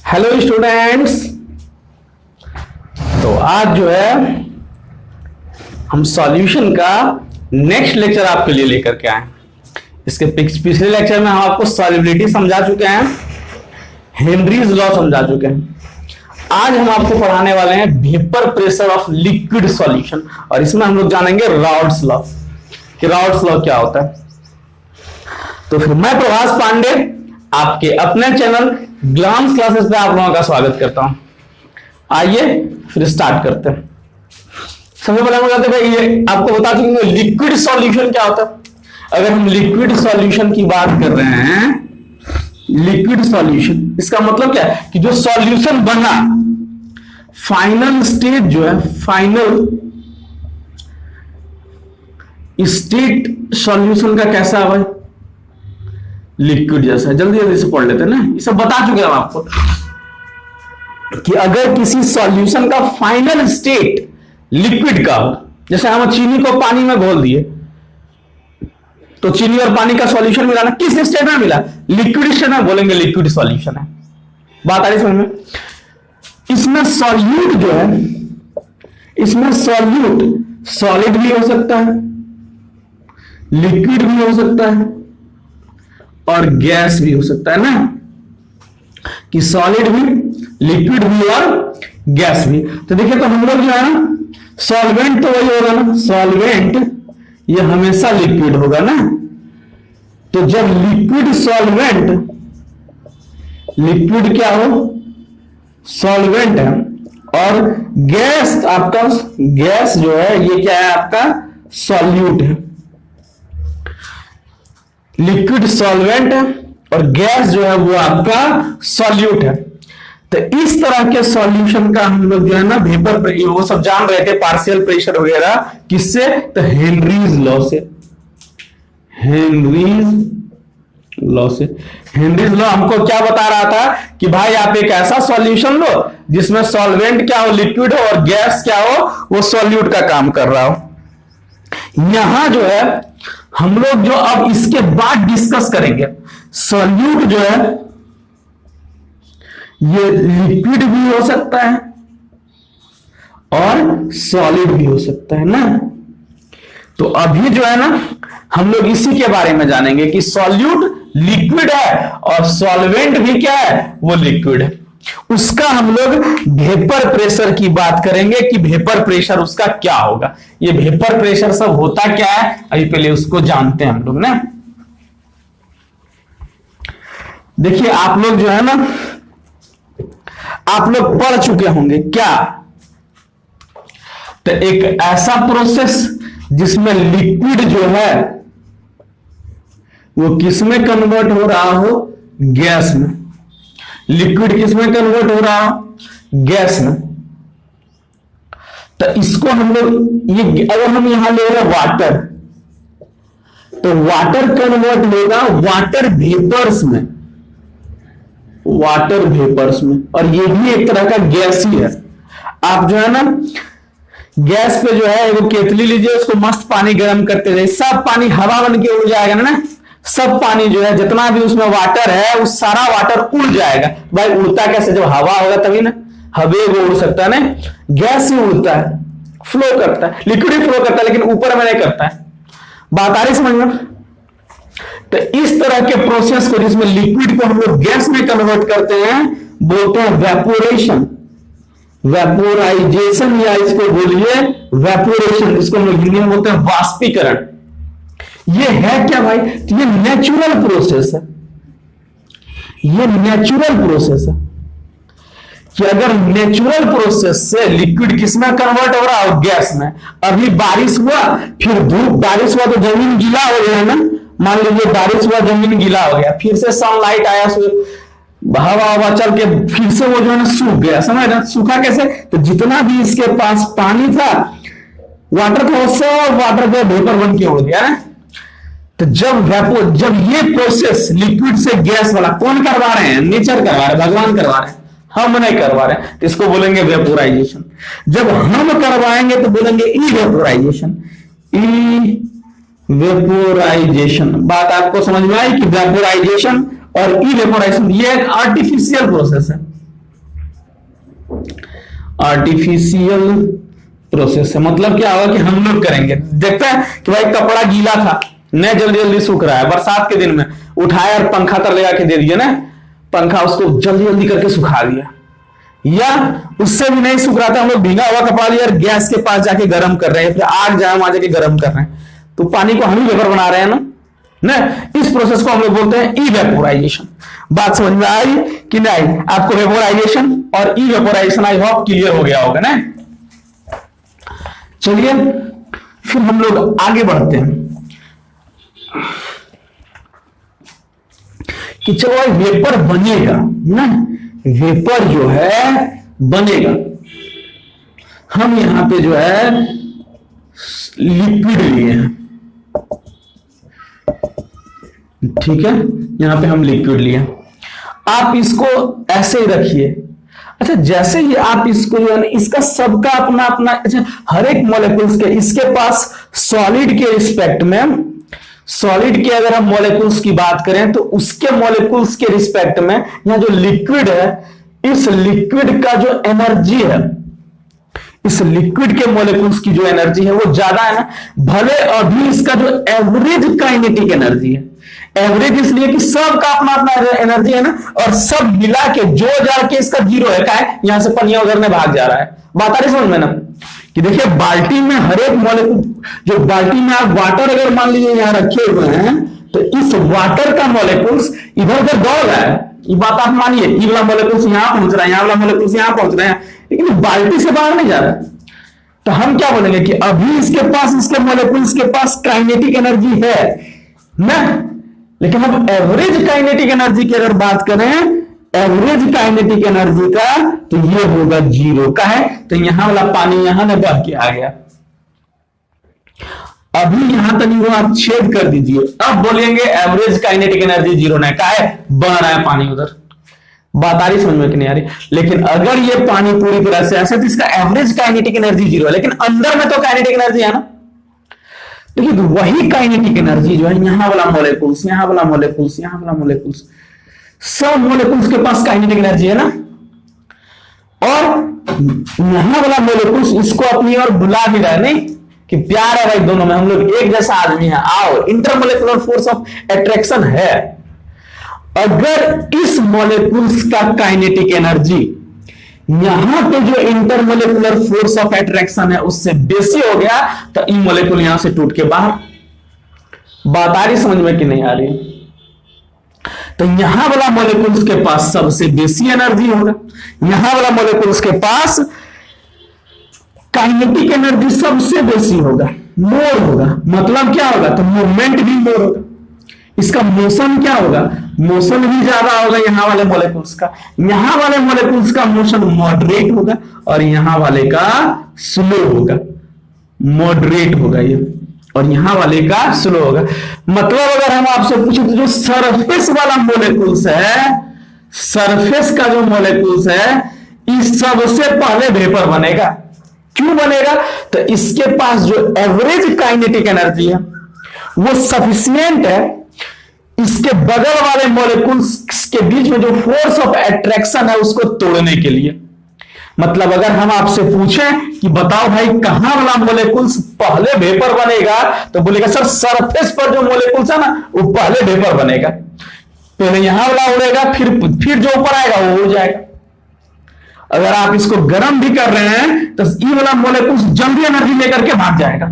Hello students, तो आज जो है हम सॉल्यूशन का नेक्स्ट लेक्चर आपके लिए लेकर के आए। इसके पिछले लेक्चर में हम आपको सॉल्युबिलिटी समझा चुके हैं, हेनरीज लॉ समझा चुके हैं। आज हम आपको पढ़ाने वाले हैं vapour pressure of liquid solution, और इसमें हम लोग जानेंगे राउल्ट्स लॉ कि राउल्ट्स लॉ क्या होता है। तो फिर मैं प्रभास पांडे आपके अपने चैनल ग्लांस क्लासेस पे आप लोगों का स्वागत करता हूं। आइए फिर स्टार्ट करते हैं। सबसे पहले हम कहते हैं भाई, ये आपको बता चुके हैं लिक्विड सॉल्यूशन क्या होता है। अगर हम लिक्विड सॉल्यूशन की बात कर रहे हैं, लिक्विड सॉल्यूशन इसका मतलब क्या है कि जो सॉल्यूशन बना, फाइनल स्टेज जो है, फाइनल स्टेट सॉल्यूशन का कैसा है भाई, लिक्विड जैसा। जल्दी जल्दी से पढ़ लेते हैं ना, ये सब बता चुके हैं हम आपको कि अगर किसी सॉल्यूशन का फाइनल स्टेट लिक्विड का हो, जैसे हम चीनी को पानी में घोल दिए तो चीनी और पानी का सॉल्यूशन मिला ना, किस स्टेट में मिला, लिक्विड स्टेट में, बोलेंगे लिक्विड सॉल्यूशन है। बात आ रही समझ में। इसमें सॉल्यूट जो है, इसमें सॉल्यूट सॉलिड भी हो सकता है, लिक्विड भी हो सकता है और गैस भी हो सकता है ना, कि सॉलिड भी, लिक्विड भी और गैस भी। तो देखिए, तो हम लोग जो है ना, सॉल्वेंट तो वही होगा ना, सॉल्वेंट ये हमेशा लिक्विड होगा ना। तो जब लिक्विड सॉल्वेंट, लिक्विड क्या हो, सॉल्वेंट है, और गैस आपका, गैस जो है ये क्या है आपका, सॉल्यूट है। लिक्विड सॉल्वेंट है और गैस जो है वो आपका सॉल्यूट है। तो इस तरह के सॉल्यूशन का हम लोग जो है ना वेपर, वो सब जान रहे थे पार्शियल प्रेशर वगैरह, किससे, तो हेनरीज लॉ से, हेनरीज लॉ से। हेनरीज लॉ हमको क्या बता रहा था कि भाई आप एक ऐसा सॉल्यूशन लो जिसमें सॉल्वेंट क्या हो, लिक्विड हो, और गैस क्या हो, वो सॉल्यूट का काम कर रहा हो। यहां जो है हम लोग जो अब इसके बाद डिस्कस करेंगे, सॉल्यूट जो है ये लिक्विड भी हो सकता है और सॉलिड भी हो सकता है ना। तो अभी जो है ना हम लोग इसी के बारे में जानेंगे कि सॉल्यूट लिक्विड है और सॉल्वेंट भी क्या है, वो लिक्विड है। उसका हम लोग वेपर प्रेशर की बात करेंगे कि वेपर प्रेशर उसका क्या होगा। ये वेपर प्रेशर सब होता क्या है, अभी पहले उसको जानते हैं हम लोग ना। देखिए, आप लोग जो है ना, आप लोग पढ़ चुके होंगे क्या, तो एक ऐसा प्रोसेस जिसमें लिक्विड जो है वो किसमें कन्वर्ट हो रहा हो, गैस में। लिक्विड किसमें कन्वर्ट हो रहा हो, गैस में। तो इसको हम लोग, ये अगर हम यहां ले रहे वाटर, तो वाटर कन्वर्ट होगा वाटर वेपर्स में, वाटर वेपर्स में, और ये भी एक तरह का गैस ही है। आप जो है ना गैस पे जो है वो केतली लीजिए, उसको मस्त पानी गर्म करते जाइए, सब पानी हवा बन के उड़ जाएगा ना। सब पानी जो है जितना भी उसमें वाटर है, वो सारा वाटर उड़ जाएगा। भाई उड़ता कैसे, जब हवा होगा तभी ना, हवे वो उड़ सकता है ना। गैस ही उड़ता है, फ्लो करता है, लिक्विड ही फ्लो करता है, लेकिन ऊपर में नहीं करता है। बात आ रही समझ में। तो इस तरह के प्रोसेस को, जिसमें लिक्विड को हम लोग गैस में कन्वर्ट करते हैं, बोलते हैं वेपोरेशन, वेपोराइजेशन, या इसको बोलिए वेपोरेशन। इसको हम लोग हिंदी में बोलते हैं वाष्पीकरण। ये है क्या भाई, ये नेचुरल प्रोसेस है, ये नेचुरल प्रोसेस है कि अगर नेचुरल प्रोसेस से लिक्विड किसमें कन्वर्ट हो रहा हो, गैस में। अभी बारिश हुआ, फिर धूप, बारिश हुआ तो जमीन गीला हो गया ना, मान लीजिए बारिश हुआ, जमीन गीला हो गया, फिर से सनलाइट आया, हवा हवा चल के फिर से वो जो है ना सूख गया। समझ रहे, सूखा कैसे, तो जितना भी इसके पास पानी था, वाटर था, सब वाटर का वेपर बन के उड़ गया ना। तो जब ये प्रोसेस लिक्विड से गैस वाला कौन करवा रहे हैं, नेचर करवा रहे हैं, भगवान करवा रहे हैं, हम नहीं करवा रहे हैं, तो इसको बोलेंगे वेपोराइजेशन। जब हम करवाएंगे तो बोलेंगे ई वेपोराइजेशन, ई वेपोराइजेशन। बात आपको समझ में आई कि वेपोराइजेशन और इवेपोराइजेशन, ये एक आर्टिफिशियल प्रोसेस है, आर्टिफिशियल प्रोसेस है। मतलब क्या होगा कि हम लोग करेंगे, देखते हैं कि भाई कपड़ा गीला था, न जल्दी जल्दी सूख रहा है, बरसात के दिन में उठाया और पंखा तर लगा के दे दिया ना, पंखा उसको जल्दी जल्दी करके सुखा दिया, या उससे भी नहीं सूख रहा था, हम लोग भीगा हुआ कपड़ा लिया और गैस के पास जाके गर्म कर रहे हैं, फिर आग जहां वहां जाके गर्म कर रहे हैं, तो पानी को हम ही वेपर बना रहे हैं ना। इस प्रोसेस को हम लोग बोलते हैं इवेपोराइजेशन। बात समझ में आई कि नहीं आपको? वेपोराइजेशन और इवेपोराइजेशन आई होप क्लियर हो गया होगा ना। चलिए फिर हम लोग आगे बढ़ते हैं कि चलो भाई वेपर बनेगा ना, वेपर जो है बनेगा, हम यहां पे जो है लिक्विड लिए हैं, ठीक है, यहां पे हम लिक्विड लिए, आप इसको ऐसे ही रखिए। अच्छा, जैसे ही आप इसको जो है इसका सबका अपना अपना, अच्छा हर एक मॉलिक्यूल्स के, इसके पास सॉलिड के रिस्पेक्ट में, सॉलिड के अगर हम मॉलिक्यूल्स की बात करें तो उसके मॉलिक्यूल्स के रिस्पेक्ट में यहां जो लिक्विड है, इस लिक्विड का जो एनर्जी है, इस लिक्विड के मॉलिक्यूल्स की जो एनर्जी है वो ज्यादा है ना, भले अभी इसका जो एवरेज काइनेटिक एनर्जी है, एवरेज इसलिए कि सबका अपना अपना एनर्जी है ना, और सब मिला के जो जाके इसका जीरो है, क्या है, यहां से पनिया उधर में भाग जा रहा है। बात आ रही समझ में ना, कि देखिए बाल्टी में हर एक मॉलिक्यूल, जो बाल्टी में आप वाटर अगर मान लीजिए यहां रखे हुए हैं, तो इस वाटर का मॉलिक्यूल्स इधर उधर दौड़ रहा है, ये बात आप मानिए, ये वाला मॉलिक्यूल्स यहां पहुंच रहा है, यहां वाला मॉलिक्यूल्स यहां पहुंच रहे हैं, लेकिन बाल्टी से बाहर नहीं जा रहा है। तो हम क्या बोलेंगे कि अभी इसके पास, इसके मॉलिक्यूल्स के पास काइनेटिक एनर्जी है ना, लेकिन हम एवरेज काइनेटिक एनर्जी की अगर बात करें, एवरेज काइनेटिक एनर्जी का, तो ये होगा जीरो का है। तो यहां वाला पानी यहां न बह के आ गया, अभी यहां तक वो आप छेद कर दीजिए, अब बोलेंगे एवरेज काइनेटिक एनर्जी जीरो ना, का है, बह रहा है पानी उधर। बात आ रही समझ में कि नहीं आ रही? लेकिन अगर ये पानी पूरी तरह से ऐसे, तो इसका एवरेज काइनेटिक एनर्जी जीरो है, लेकिन अंदर में तो काइनेटिक एनर्जी है ना। देखिए वही काइनेटिक एनर्जी जो है, यहां वाला मॉलिक्यूल्स, यहां वाला मॉलिक्यूल्स, यहां वाला मॉलिक्यूल्स, सब मॉलिक्यूल्स के पास काइनेटिक एनर्जी है ना, और यहां वाला मॉलिक्यूल्स इसको अपनी ओर बुला भी रहा है, नहीं कि प्यार है भाई दोनों में, हम लोग एक जैसा आदमी है, आओ, इंटरमोलिकुलर फोर्स ऑफ अट्रैक्शन है। अगर इस मॉलिक्यूल्स का काइनेटिक एनर्जी यहां पे जो इंटरमोलिकुलर फोर्स ऑफ अट्रैक्शन है उससे बेसी हो गया, तो इन मॉलिक्यूल यहां से टूट के बाहर। बात आ रही समझ में कि नहीं आ रही? तो यहां वाला मॉलिक्यूल्स के पास सबसे बेसी एनर्जी होगा, यहां वाला मॉलिक्यूल्स के पास काइनेटिक एनर्जी सबसे बेसी होगा, मोर होगा। मतलब क्या होगा? तो मूवमेंट भी मोर होगा, इसका मोशन क्या होगा? मोशन भी ज्यादा होगा यहां वाले मॉलिक्यूल्स का। यहां वाले मॉलिक्यूल्स का मोशन मॉडरेट होगा और यहां वाले का स्लो होगा, मॉडरेट होगा ये, और यहां वाले का स्लो होगा। मतलब अगर हम आपसे पूछे तो जो सरफेस वाला मॉलिक्यूल्स है, सरफेस का जो मॉलिक्यूल्स है, इस सबसे पहले वेपर बनेगा। क्यों बनेगा? तो इसके पास जो एवरेज काइनेटिक एनर्जी है वो सफिशिएंट है इसके बगल वाले मॉलिक्यूल्स के बीच में जो फोर्स ऑफ अट्रैक्शन है उसको तोड़ने के लिए। मतलब अगर हम आपसे पूछें कि बताओ भाई कहां वाला मॉलिक्यूल्स पहले वेपर बनेगा, तो बोलेगा सर सरफेस पर जो मॉलिक्यूल्स है ना वो पहले वेपर बनेगा, पहले यहां वाला उड़ेगा, फिर जो ऊपर आएगा वो उड़ जाएगा। अगर आप इसको गर्म भी कर रहे हैं तो ये वाला मॉलिक्यूल्स जल्दी एनर्जी लेकर के भाग जाएगा।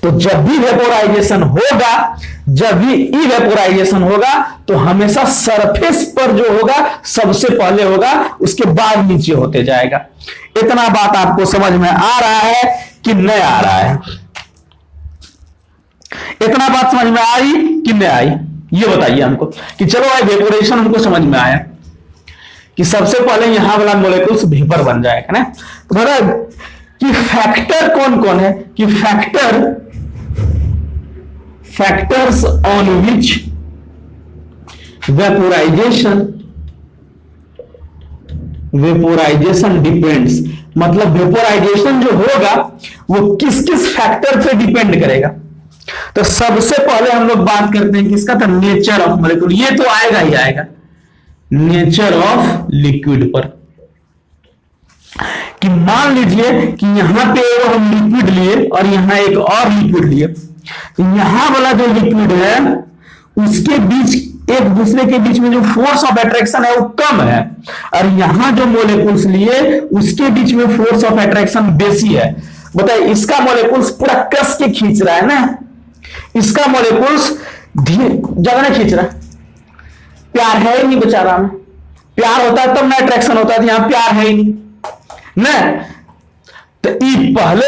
तो जब भी वेपोराइजेशन होगा, जब भी इवेपोराइजेशन होगा, तो हमेशा सरफेस पर जो होगा सबसे पहले होगा, उसके बाद नीचे होते जाएगा। इतना बात आपको समझ में आ रहा है कि नहीं आ रहा है? इतना बात समझ में आई कि नहीं आई? ये बताइए हमको कि चलो भाई वेपोरेशन हमको समझ में आया कि सबसे पहले यहां वाला मॉलिक्यूल्स वेपर बन जाएगा ना। तो बता कि फैक्टर कौन कौन है, कि factors on which vaporisation depends. मतलब वेपोराइजेशन जो होगा वो किस किस फैक्टर पे डिपेंड करेगा। तो सबसे पहले हम लोग बात करते हैं किसका, था नेचर ऑफ मॉलिक्यूल। ये तो आएगा ही आएगा नेचर ऑफ लिक्विड पर, कि मान लीजिए कि यहां पे हम लिक्विड लिए और यहां एक और लिक्विड लिए, तो यहां वाला जो लिक्विड है उसके बीच, एक दूसरे के बीच में जो फोर्स ऑफ अट्रैक्शन है वो कम है, और यहां जो मोलेकुल्स लिए उसके बीच में फोर्स ऑफ अट्रैक्शन बेसी है। बताइए, इसका मोलेकुल्स पूरा कस के खींच रहा है ना, इसका मोलेकुल्स ज्यादा नहीं खींच रहा। प्यार है ही नहीं बेचारा में, प्यार होता है तब ना अट्रैक्शन होता है, यहां प्यार है ही नहीं ना। तो ई पहले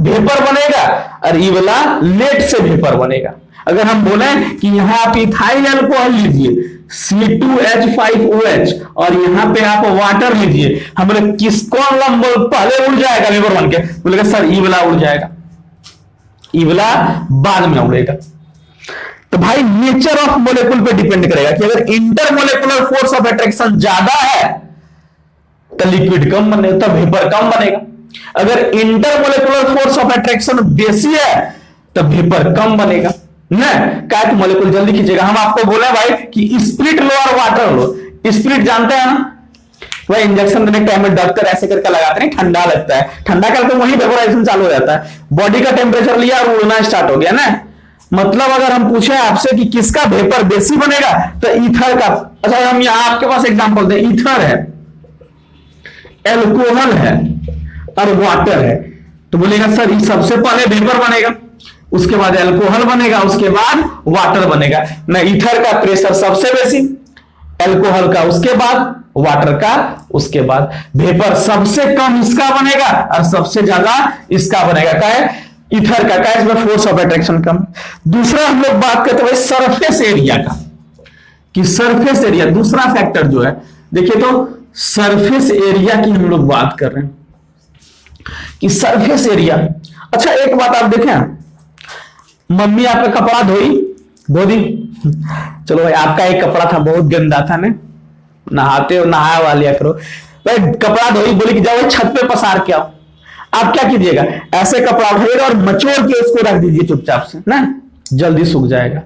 वेपर बनेगा और ई वाला लेट से वेपर बनेगा। अगर हम बोले कि यहां आप इथाइल अल्कोहल लीजिए C2H5OH और यहां पे आप वाटर लीजिए, हम बोले किसको पहले उड़ जाएगा वेपर बन के, बोलेगा सर ई वाला उड़ जाएगा, ई वाला बाद में उड़ेगा। तो भाई नेचर ऑफ मोलेकुल पे डिपेंड करेगा कि अगर इंटरमोलेकुलर फोर्स ऑफ अट्रैक्शन ज्यादा है तो लिक्विड कम बनेगा, तो वेपर कम बनेगा। अगर इंटरमोलेकुलर फोर्स ऑफ अट्रैक्शन बेसी है तो वेपर कम बनेगा ना, क्या तो मोलेकुल जल्दी खींचेगा। हम आपको बोले भाई कि स्प्रिट लो और वाटर लो, स्प्रिट जानते हैं ना, वह इंजेक्शन देने के टाइम में डॉक्टर ऐसे करके लगाते हैं, ठंडा लगता है, ठंडा करके वही वेपोराइजेशन चालू हो जाता है, बॉडी का टेम्परेचर लिया और उड़ना स्टार्ट हो गया ना। मतलब अगर हम पूछे आपसे कि किसका वेपर बेसी बनेगा तो ईथर का। अच्छा, हम यहां आपके पास एग्जांपल दें, ईथर है, एल्कोहल है और वाटर है, तो बोलेगा सर ये सबसे पहले वेपर बनेगा, उसके बाद एल्कोहल बनेगा, उसके बाद वाटर बनेगा ना। ईथर का प्रेशर सबसे बेसी, एल्कोहल का उसके बाद, वाटर का उसके बाद, वेपर सबसे कम इसका बनेगा और सबसे ज्यादा इसका बनेगा। क्या है? ईथर का। क्या इसमें फोर्स ऑफ अट्रैक्शन कम। दूसरा हम लोग बात करते हैं सरफेस एरिया का, कि सरफेस एरिया दूसरा फैक्टर जो है, देखिए तो सरफेस एरिया की हम लोग बात कर रहे हैं कि सरफेस एरिया। अच्छा एक बात आप देखें, मम्मी आपका कपड़ा धो दी, चलो भाई आपका एक कपड़ा था बहुत गंदा था ना, नहाते हो नहाया वाला लिया करो भाई, कपड़ा धोई, बोली कि जाओ छत पे पसार के आओ, आप क्या कीजिएगा, ऐसे कपड़ा उठाइएगा और मचोड़ के उसको रख दीजिए चुपचाप से ना, जल्दी सूख जाएगा।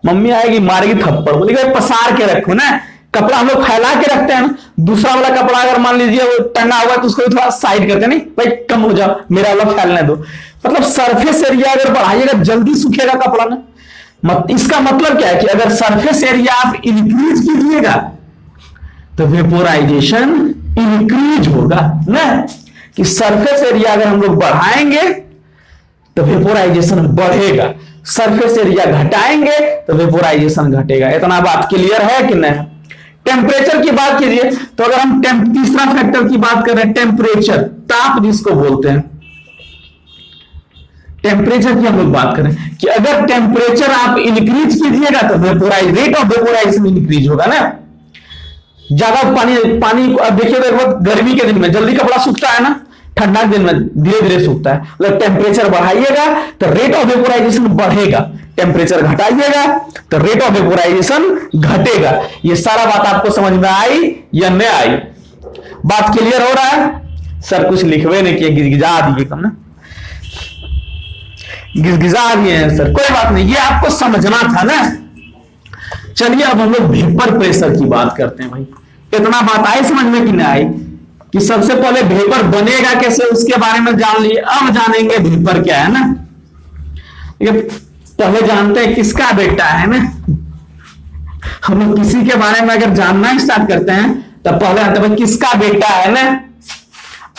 मम्मी आएगी मारेगी थप्पड़, बोली भाई पसार के रखो ना, कपड़ा हम लोग फैला के रखते हैं ना, दूसरा वाला कपड़ा अगर मान लीजिए वो टंगा हुआ है तो उसको थोड़ा साइड करते नहीं भाई, कम हो जाओ मेरा वाला फैलने दो। मतलब सरफेस एरिया अगर बढ़ाइएगा जल्दी सूखेगा कपड़ा ना। इसका मतलब क्या है कि अगर सरफेस एरिया आप इंक्रीज कीजिएगा तो वेपोराइजेशन इंक्रीज होगा ना, कि सरफेस एरिया अगर हम लोग बढ़ाएंगे तो वेपोराइजेशन बढ़ेगा, सरफेस एरिया घटाएंगे तो वेपोराइजेशन घटेगा। इतना बात क्लियर है कि नहीं? टेम्परेचर की बात कीजिए तो अगर हम तीसरा फैक्टर की बात कर रहे हैं, टेम्परेचर, ताप जिसको बोलते हैं, टेम्परेचर की हम लोग बात करें कि अगर टेम्परेचर आप इंक्रीज कीजिएगा तो रेट ऑफ वेपोराइजेशन इंक्रीज होगा ना। ज्यादा पानी देखिए तो गर्मी के दिन में जल्दी कपड़ा सूखता है ना, ठंडा के दिन में धीरे धीरे सूखता है। मतलब टेम्परेचर बढ़ाइएगा तो रेट ऑफ वेपोराइजेशन बढ़ेगा, टेम्परेचर घटाइएगा तो रेट ऑफ वेपोराइजेशन घटेगा। ये सारा बात आपको समझ में आई या नहीं आई? बात क्लियर हो रहा है? सर कुछ लिखवे नहीं किए, गिजगिजा दिए कम ना, गिजगिजा दिए हैं सर, कोई बात नहीं, ये आपको समझना था ना। चलिए अब हम लोग वेपर प्रेशर की बात करते हैं। भाई इतना बात आई समझ में कि नहीं आई? कि सबसे पहले वेपर बनेगा कैसे उसके बारे में जान लिए, अब जानेंगे वेपर क्या है ना। ये पहले जानते हैं किसका बेटा है ना, हम लोग किसी के बारे में अगर जानना स्टार्ट करते हैं तब पहले आते हैं किसका बेटा है ना,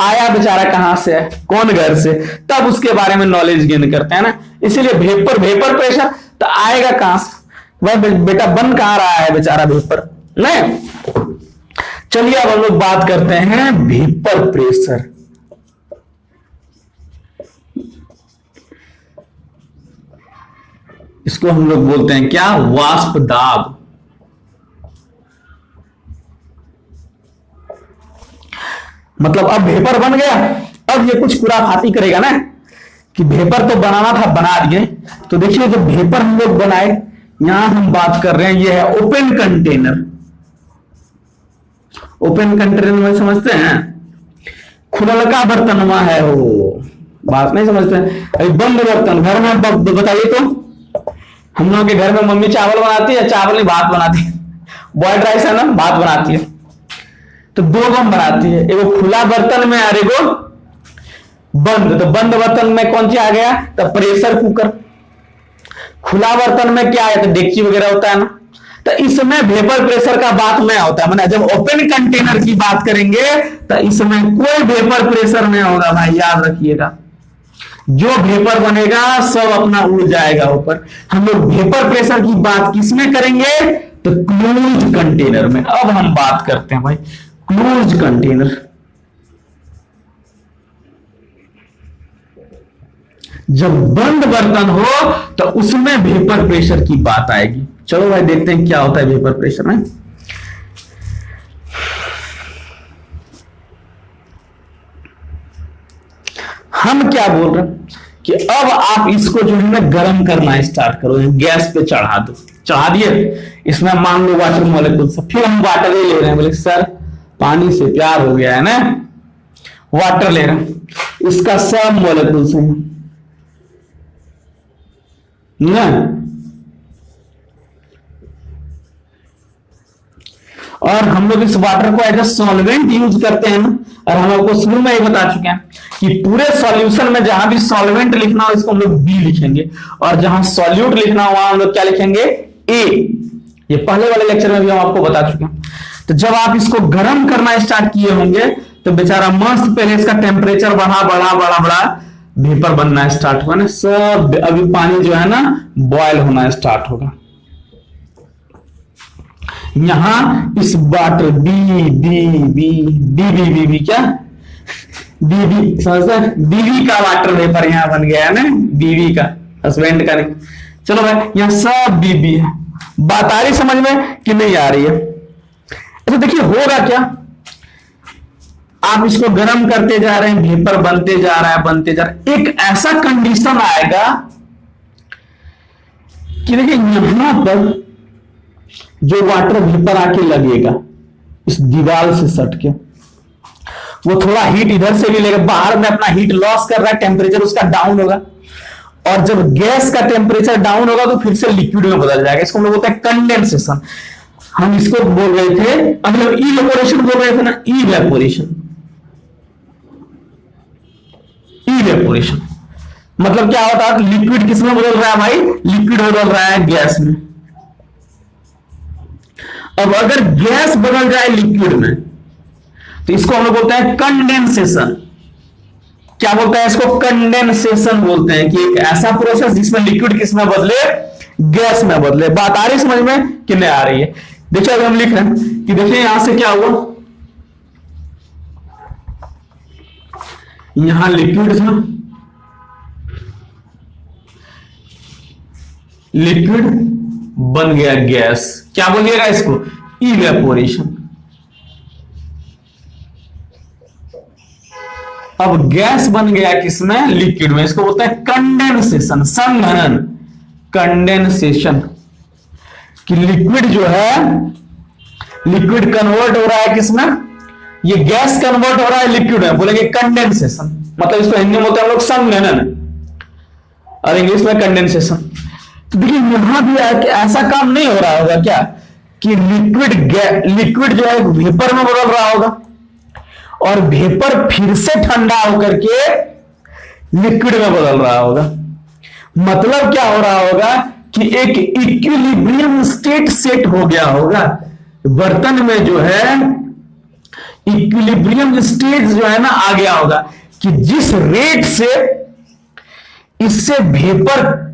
आया बेचारा कहां से है, कौन घर से, तब उसके बारे में नॉलेज गेन करते हैं ना। इसीलिए वेपर प्रेशर तो आएगा कहां से, वह बेटा बन कहां रहा है बेचारा वेपर नहीं। चलिए अब हम लोग बात करते हैं वेपर प्रेशर। इसको हम लोग बोलते हैं क्या, वाष्प दाब। मतलब अब वेपर बन गया, अब ये कुछ खुराफाती करेगा ना, कि वेपर तो बनाना था बना दिए। तो देखिए जो वेपर हम लोग बनाए, यहां हम बात कर रहे हैं, ये है ओपन कंटेनर। ओपन कंटेनर में समझते हैं, खुललका बर्तन में है वो, बात नहीं समझते हैं। अभी बंद बर्तन घर में बताइए तो हम लोगों के घर में मम्मी चावल बनाती है, चावल नहीं भात बनाती है, बॉइल्ड राइस है ना, भात बनाती है। तो दो गम बनाती है, एगो खुला बर्तन में और एगो बंद। तो बंद बर्तन में कौन सी आ गया, तो प्रेशर कुकर। खुला बर्तन में क्या है, तो डेगची वगैरह होता है ना। तो इसमें वेपर प्रेशर का बात में होता है, मतलब जब ओपन कंटेनर की बात करेंगे तो इसमें कोई वेपर प्रेशर नहीं होगा भाई, याद रखिएगा। जो वेपर बनेगा सब अपना उड़ जाएगा ऊपर। हम लोग वेपर प्रेशर की बात किसमें करेंगे, तो क्लोज कंटेनर में। अब हम बात करते हैं भाई क्लोज कंटेनर। जब बंद बर्तन हो तो उसमें वेपर प्रेशर की बात आएगी। चलो भाई देखते हैं क्या होता है वेपर प्रेशर में। हम क्या बोल रहे हैं कि अब आप इसको जो है ना गर्म करना स्टार्ट करो, गैस पे चढ़ा दो। चढ़ा दिए, इसमें मान लो वाटर मॉलिक्यूल से, फिर हम वाटर ले रहे हैं। बोले सर पानी से प्यार हो गया है ना, वाटर ले रहे हैं, इसका सब मॉलिक्यूल से ना। और हम लोग इस वाटर को एज ए सॉल्वेंट यूज करते हैं ना। और हम आपको शुरू में ही बता चुके हैं कि पूरे सॉल्यूशन में जहां भी सॉल्वेंट लिखना हो इसको हम लोग बी लिखेंगे, और जहां सॉल्यूट लिखना हो वहां हम लोग क्या लिखेंगे, ए। ये पहले वाले लेक्चर में भी हम आपको बता चुके हैं। तो जब आप इसको गर्म करना स्टार्ट किए होंगे तो बेचारा मस्त पहले इसका टेम्परेचर बढ़ा बढ़ा बढ़ा बढ़ा वेपर बनना स्टार्ट हुआ ना। सब अभी पानी जो है ना बॉयल होना स्टार्ट होगा। यहां इस water B B B B B B B क्या बीबी, समझते, बीवी का वाटर वेपर यहां बन गया है ना, बीवी का, हस्बैंड का नहीं। चलो भाई यहां सब बीबी है। बात आ रही समझ में कि नहीं आ रही है? अच्छा देखिए होगा क्या, आप इसको गर्म करते जा रहे हैं, वेपर बनते जा रहा है बनते जा रहा है, एक ऐसा कंडीशन आएगा कि देखिए यहां पर जो वाटर वेपर आके लगेगा इस दीवार से सट के, वो थोड़ा हीट इधर से भी लेगा, बाहर में अपना हीट लॉस कर रहा है, टेम्परेचर उसका डाउन होगा। और जब गैस का टेम्परेचर डाउन होगा तो फिर से लिक्विड में बदल जाएगा। इसको हम लोग बोलते हैं कंडेंसेशन। हम इसको बोल रहे थे, मतलब इवेपोरेशन बोल रहे थे ना, इवेपोरेशन। इवेपोरेशन मतलब क्या होता है, लिक्विड किसमें बदल रहा है भाई, लिक्विड बदल रहा है गैस में। अब अगर गैस बदल जाए लिक्विड में तो इसको हम लोग बोलते हैं कंडेंसेशन। क्या बोलते हैं इसको, कंडेंसेशन बोलते हैं कि एक ऐसा प्रोसेस जिसमें लिक्विड किसमें बदले, गैस में बदले। बात आ रही समझ में कि नहीं आ रही है? देखिए अभी हम लिख रहे हैं कि देखिए यहां से क्या हुआ, यहां लिक्विड था, लिक्विड बन गया गैस। क्या बोलिएगा इसको, इवेपोरेशन। अब गैस बन गया किसमें, लिक्विड में, इसको बोलते हैं कंडेंसेशन, संघनन, कंडेंसेशन। कि लिक्विड जो है, लिक्विड कन्वर्ट हो रहा है किसमें, ये गैस कन्वर्ट हो रहा है लिक्विड में, बोलेंगे कंडेंसेशन। मतलब इसको हिंदी में बोलते हैं हम लोग संघनन, और इंग्लिश में कंडेंसेशन। तो देखिए यहां भी ऐसा काम नहीं हो रहा होगा क्या कि लिक्विड जो है वेपर में बदल रहा होगा, और वेपर फिर से ठंडा होकर के लिक्विड में बदल रहा होगा। मतलब क्या हो रहा होगा कि एक इक्विलिब्रियम स्टेट सेट हो गया होगा बर्तन में, जो है इक्विलिब्रियम स्टेट जो है ना आ गया होगा, कि जिस रेट से इससे वेपर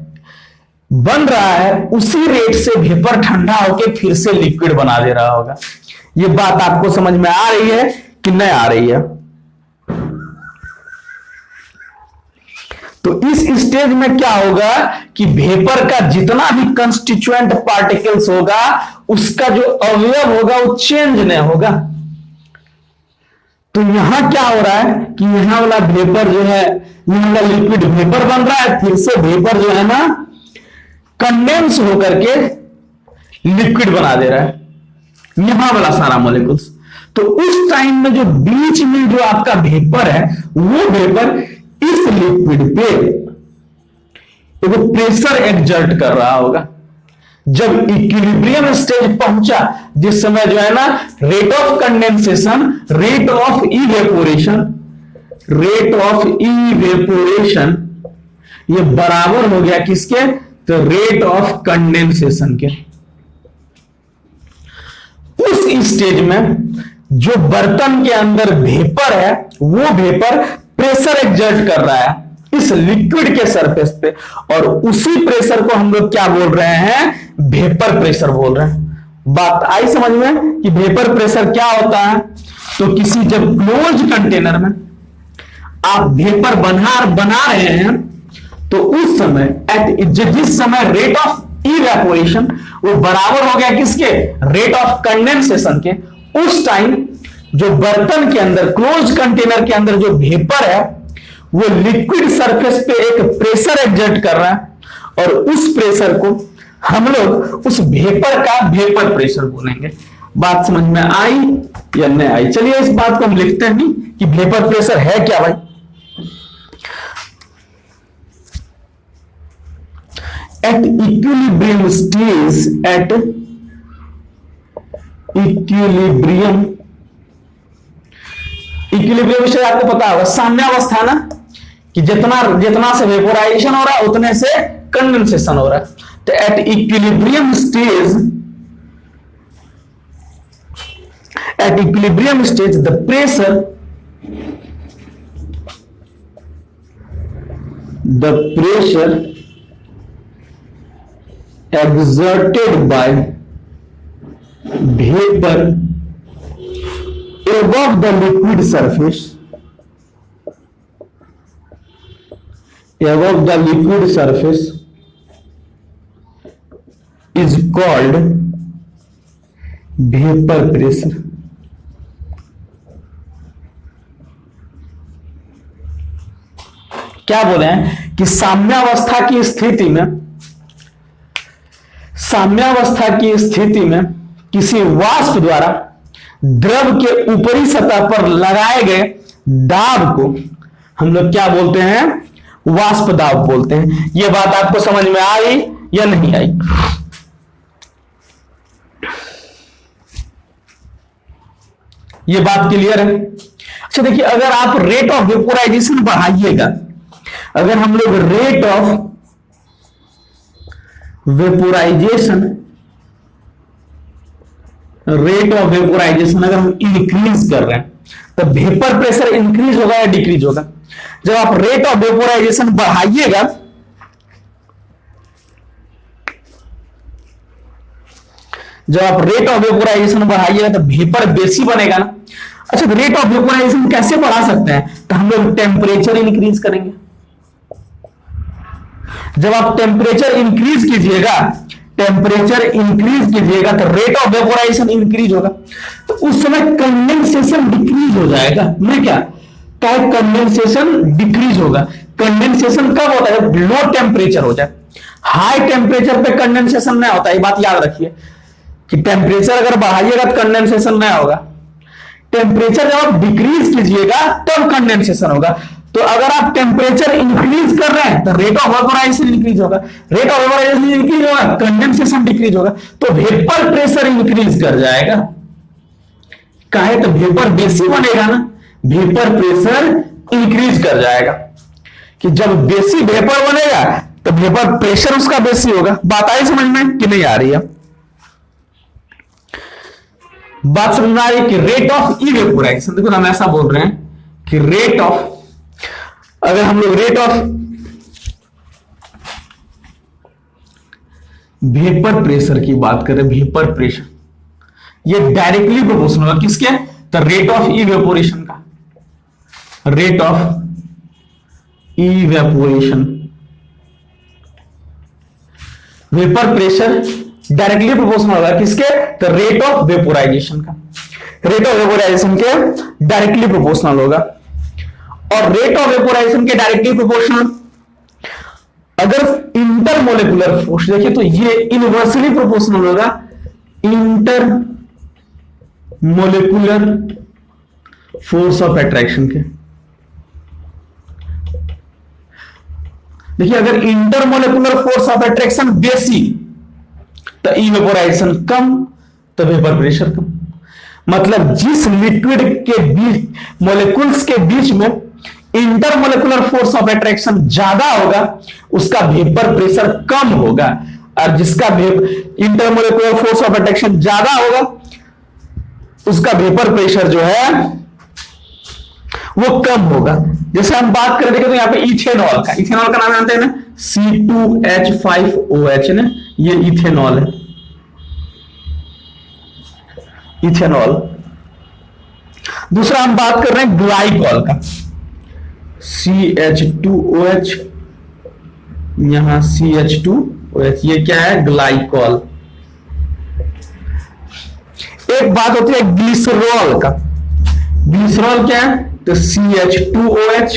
बन रहा है उसी रेट से वेपर ठंडा होकर फिर से लिक्विड बना दे रहा होगा। ये बात आपको समझ में आ रही है कि नहीं आ रही है? तो इस स्टेज में क्या होगा कि वेपर का जितना भी कंस्टिट्यूएंट पार्टिकल्स होगा उसका जो अवयव होगा वो चेंज नहीं होगा। तो यहां क्या हो रहा है कि यहां वाला वेपर जो है, यहां वाला लिक्विड वेपर बन रहा है, फिर से वेपर जो है ना कंडेंस होकर के लिक्विड बना दे रहा है, यहां वाला सारा मॉलिक्यूल्स। तो उस टाइम में जो बीच में जो आपका वेपर है, वो वेपर इस लिक्विड पे एक प्रेशर एक्सर्ट कर रहा होगा। जब इक्विलिब्रियम स्टेज पहुंचा, जिस समय जो है ना rate of condensation, rate of evaporation ये बराबर हो गया किसके, तो रेट ऑफ कंडेंसेशन के। उस स्टेज में जो बर्तन के अंदर वेपर है, वो वेपर प्रेशर एक्सर्ट कर रहा है इस लिक्विड के सरफेस पे, और उसी प्रेशर को हम लोग क्या बोल रहे हैं, वेपर प्रेशर बोल रहे हैं। बात आई समझ में कि वेपर प्रेशर क्या होता है। तो किसी जब क्लोज कंटेनर में आप वेपर बना रहे हैं, तो उस समय जिस समय रेट ऑफ इवेपोरेशन वो बराबर हो गया किसके, रेट ऑफ कंडेंसेशन के। उस टाइम जो बर्तन के अंदर, क्लोज कंटेनर के अंदर जो वेपर है, वो लिक्विड सरफेस पे एक प्रेशर एक्सर्ट कर रहा है, और उस प्रेशर को हम लोग उस वेपर का वेपर प्रेशर बोलेंगे। बात समझ में आई या नहीं आई? चलिए इस बात को हम लिखते हैं कि वेपर प्रेशर है क्या भाई। At equilibrium stage, equilibrium stage आपको पता होगा साम्यावस्था ना, कि जितना से वेपोराइजेशन हो रहा है उतने से कंडेंसेशन हो रहा है। तो at equilibrium stage the pressure exerted by vapor above the liquid surface is called vapor pressure। क्या बोले हैं कि साम्यावस्था की स्थिति में किसी वाष्प द्वारा द्रव के ऊपरी सतह पर लगाए गए दाब को हम लोग क्या बोलते हैं, वाष्प दाब बोलते हैं। यह बात आपको समझ में आई या नहीं आई? यह बात क्लियर है? अच्छा देखिए, अगर आप रेट ऑफ वेपोराइजेशन बढ़ाइएगा, अगर हम लोग रेट ऑफ वेपोराइजेशन अगर हम इंक्रीज कर रहे हैं, तो वेपर प्रेशर इंक्रीज होगा या डिक्रीज होगा? जब आप रेट ऑफ वेपोराइजेशन बढ़ाइएगा, तो वेपर बेसी बनेगा ना। अच्छा, तो रेट ऑफ वेपोराइजेशन कैसे बढ़ा सकते हैं? तो हम लोग टेम्परेचर इंक्रीज करेंगे। जब आप टेम्परेचर इंक्रीज कीजिएगा, तो रेट ऑफ वेपोराइजेशन इंक्रीज होगा, तो उस समय कंडेंसेशन डिक्रीज हो जाएगा। मैं क्या कंडेंसेशन डिक्रीज होगा। कंडेंसेशन कब होता है? जब लो टेम्परेचर हो जाए। हाई टेम्परेचर पे कंडेंसेशन नहीं होता, ये बात याद रखिए कि टेम्परेचर अगर बढ़ाइएगा तो कंडेंसेशन नहीं होगा। टेम्परेचर जब आप डिक्रीज कीजिएगा तब कंडेंसेशन होगा। तो अगर आप टेम्परेचर इंक्रीज कर रहे हैं तो रेट ऑफ वेपोराइजेशन इंक्रीज होगा, रेट ऑफ वेपोराइजेशन इंक्रीज होगा, कंडेंसेशन डिक्रीज होगा, तो वेपर प्रेशर इंक्रीज कर जाएगा। काहे? तो वेपर बेसी बनेगा ना, वेपर प्रेशर इंक्रीज कर जाएगा। कि जब बेसी वेपर बनेगा तो वेपर प्रेशर उसका बेसी होगा। बात आई समझ में कि नहीं आ रही है? बात समझ में आ रही है कि रेट ऑफ इवेपोराइजेशन, देखो हम ऐसा बोल रहे हैं कि रेट ऑफ, अगर हम लोग रेट ऑफ वेपर प्रेशर की बात करें, वेपर प्रेशर ये डायरेक्टली प्रोपोर्शनल होगा किसके? तो रेट ऑफ इवेपोरेशन का। Rate of evaporation, vapour pressure directly proportional होगा किसके? तो रेट ऑफ वेपोराइजेशन का। रेट ऑफ वेपोराइजेशन के डायरेक्टली प्रोपोर्शनल होगा। और रेट ऑफ वेपोराइजेशन के डायरेक्टली प्रोपोर्शनल अगर इंटरमोलिकुलर फोर्स देखिए तो ये इनवर्सली प्रोपोर्शनल होगा inter molecular force of attraction के। देखिए, अगर इंटरमोलिकुलर फोर्स ऑफ अट्रैक्शन बेसी तो इवेपोराइजेशन कम, तो वेपर प्रेशर कम। मतलब जिस लिक्विड के बीच मॉलिक्यूल्स के बीच में इंटरमोलिकुलर फोर्स ऑफ अट्रैक्शन ज्यादा होगा उसका वेपर प्रेशर कम होगा, और जिसका इंटरमोलिकुलर फोर्स ऑफ अट्रैक्शन ज्यादा होगा उसका वेपर प्रेशर जो है वो कम होगा। जैसे हम बात कर रहे थे तो यहाँ पे इथेनॉल का, इथेनॉल का नाम जानते हैं ना, C2H5OH ना, ये इथेनॉल है, इथेनॉल। दूसरा हम बात कर रहे हैं ग्लाइकॉल का, CH2OH, यहां CH2OH, ये क्या है, ग्लाइकॉल। एक बात होती है ग्लिसरॉल का, ग्लिसरॉल क्या है, तो CH2OH,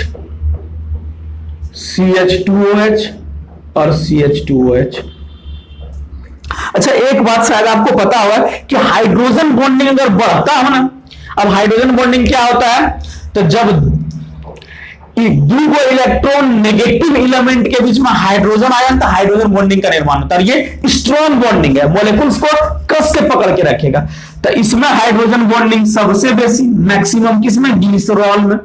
CH2OH और CH2OH। अच्छा एक बात शायद आपको पता होगा कि हाइड्रोजन बॉन्डिंग अगर बढ़ता हो ना, अब हाइड्रोजन बॉन्डिंग क्या होता है, तो जब दो इलेक्ट्रॉन नेगेटिव एलिमेंट के बीच में हाइड्रोजन आयन, तो हाइड्रोजन बॉन्डिंग का निर्माण होता है। ये स्ट्रॉन्ग बॉन्डिंग है, मॉलिक्यूल्स को कस के पकड़ के रखेगा। तो इसमें हाइड्रोजन बॉन्डिंग सबसे बेसी मैक्सिमम किसमें, ग्लिसरॉल में।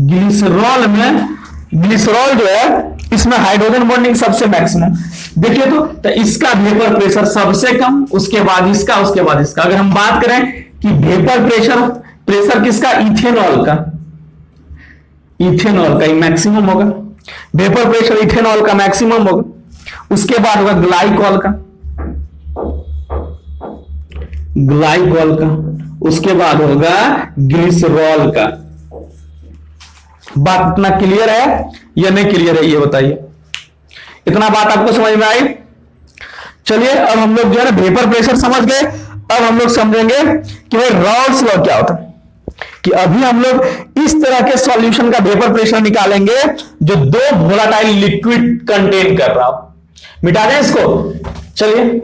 ग्लिसरॉल में, ग्लिसरॉल जो है इसमें हाइड्रोजन बॉन्डिंग सबसे मैक्सिमम। देखिए तो इसका वेपर प्रेशर सबसे कम, उसके बाद इसका, उसके बाद इसका। अगर हम बात करें कि वेपर प्रेशर किसका, इथेनॉल का, इथेनॉल का मैक्सिमम होगा, वेपर प्रेशर इथेनॉल का मैक्सिमम होगा। उसके बाद होगा ग्लाइकॉल का, ग्लाइकॉल का, उसके बाद होगा ग्लिसरॉल का। बात इतना क्लियर है या नहीं क्लियर है, ये बताइए। इतना बात आपको समझ में आई? चलिए अब हम लोग जो है ना वेपर प्रेशर समझ गए, अब हम लोग समझेंगे कि भाई रॉल्स लॉ क्या होता है। कि अभी हम लोग इस तरह के सॉल्यूशन का वेपर प्रेशर निकालेंगे जो दो वोलाटाइल लिक्विड कंटेन कर रहा हो। मिटा दें इसको, चलिए।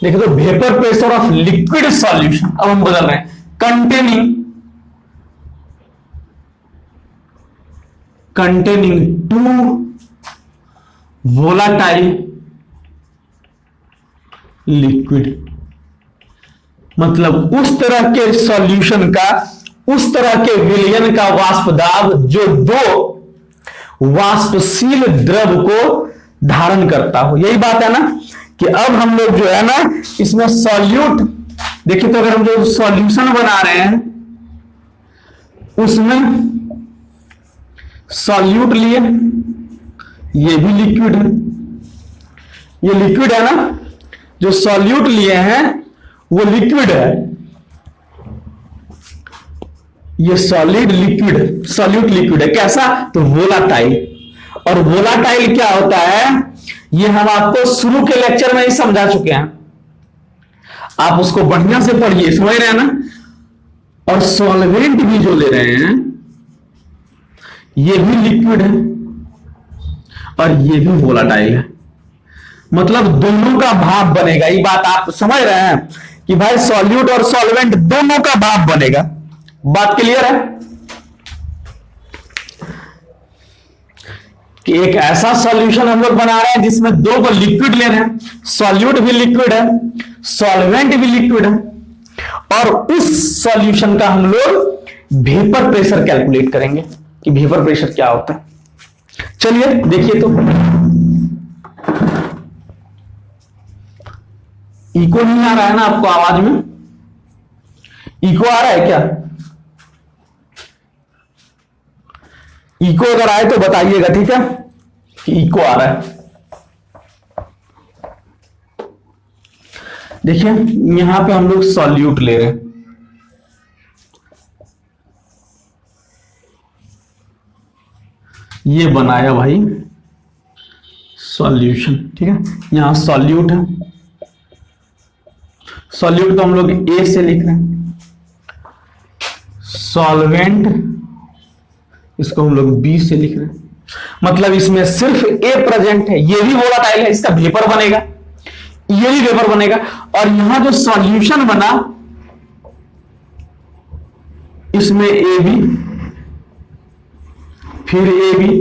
देखो तो vapour pressure of liquid solution, अब हम बदल रहे हैं, कंटेनिंग टू वोलाटाइल लिक्विड। मतलब उस तरह के सॉल्यूशन का, उस तरह के विलयन का वाष्प दाब जो दो वाष्पशील द्रव को धारण करता हो। यही बात है ना कि अब हम लोग जो है ना इसमें सॉल्यूट, देखिए तो अगर हम जो सॉल्यूशन बना रहे हैं उसमें सॉल्यूट लिए, ये भी लिक्विड है, ये लिक्विड है ना, जो सॉल्यूट लिए हैं वो लिक्विड है, ये सॉलिड लिक्विड है, सॉल्यूट लिक्विड है। कैसा, तो वोलाटाइल। और वोलाटाइल क्या होता है ये हम आपको शुरू के लेक्चर में ही समझा चुके हैं, आप उसको बढ़िया से पढ़िए, समझ रहे हैं ना। और सॉल्वेंट भी जो ले रहे हैं ये भी लिक्विड है और ये भी वोलाटाइल है, मतलब दोनों का भाप बनेगा। ये बात आप समझ रहे हैं कि भाई सॉल्यूट और सॉल्वेंट दोनों का भाप बनेगा। बात क्लियर है कि एक ऐसा सॉल्यूशन हम लोग बना रहे हैं जिसमें दो को लिक्विड ले रहे हैं, सॉल्यूट भी लिक्विड है, सॉल्वेंट भी लिक्विड है, और उस सॉल्यूशन का हम लोग वेपर प्रेशर कैलकुलेट करेंगे कि वेपर प्रेशर क्या होता है। चलिए देखिए तो, इको नहीं आ रहा है ना आपको आवाज में, इको आ रहा है क्या? इको अगर आए तो बताइएगा, ठीक है, कि इको आ रहा है। देखिए यहां पे हम लोग सॉल्यूट ले रहे हैं, ये बनाया भाई सॉल्यूशन, ठीक है, यहां सॉल्यूट है, सॉल्यूट तो हम लोग ए से लिख रहे हैं, सॉल्वेंट इसको हम लोग बी से लिख रहे हैं, मतलब इसमें सिर्फ ए प्रेजेंट है, ये भी वोलाटाइल है, इसका वेपर बनेगा, ये भी वेपर बनेगा, और यहां जो सॉल्यूशन बना इसमें ए बी, फिर ए बी,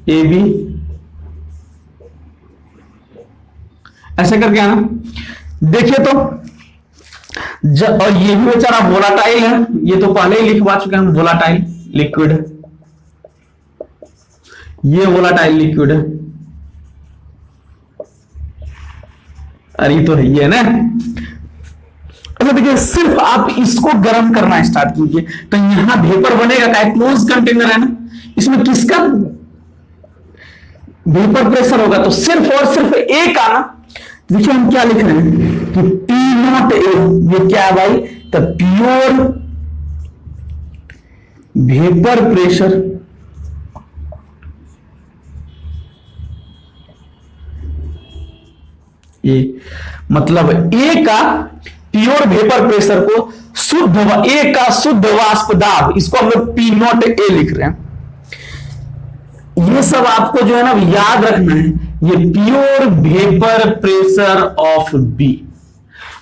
ए बी, ऐसे करके आना। देखिए तो और ये भी बेचारा वोलाटाइल है, ये तो पहले ही लिखवा चुके हैं हम, वोलाटाइल लिक्विड है, ये वोलाटाइल लिक्विड है, अरे तो है ये ना। अच्छा देखिए, सिर्फ आप इसको गर्म करना स्टार्ट कीजिए तो यहां वेपर बनेगा, का क्लोज कंटेनर है ना, इसमें किसका वेपर प्रेशर होगा, तो सिर्फ और सिर्फ ए का ना। देखिए हम क्या लिख रहे हैं कि पी नॉट ए, ये क्या है भाई, तो प्योर वेपर प्रेशर ए, मतलब ए का प्योर वेपर प्रेशर को शुद्ध, ए का शुद्ध वाष्प दाब, इसको हम लोग पी नॉट ए लिख रहे हैं। ये सब आपको जो है ना याद रखना है, ये pure vapour pressure of B,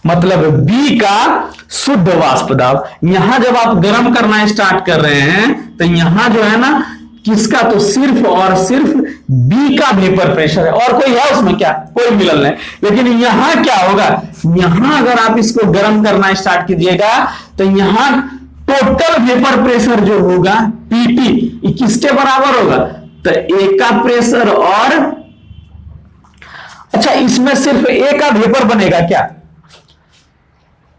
मतलब बी का शुद्ध वाष्प दाब। यहां जब आप गर्म करना स्टार्ट कर रहे हैं तो यहां जो है ना किसका, तो सिर्फ और सिर्फ बी का वेपर प्रेशर है, और कोई है उसमें क्या, कोई मिलन नहीं। लेकिन यहां क्या होगा, यहां अगर आप इसको गर्म करना स्टार्ट कीजिएगा तो यहां टोटल वेपर प्रेशर जो होगा पीटी किसके बराबर होगा, तो ए का प्रेशर और, अच्छा इसमें सिर्फ ए का वेपर बनेगा क्या,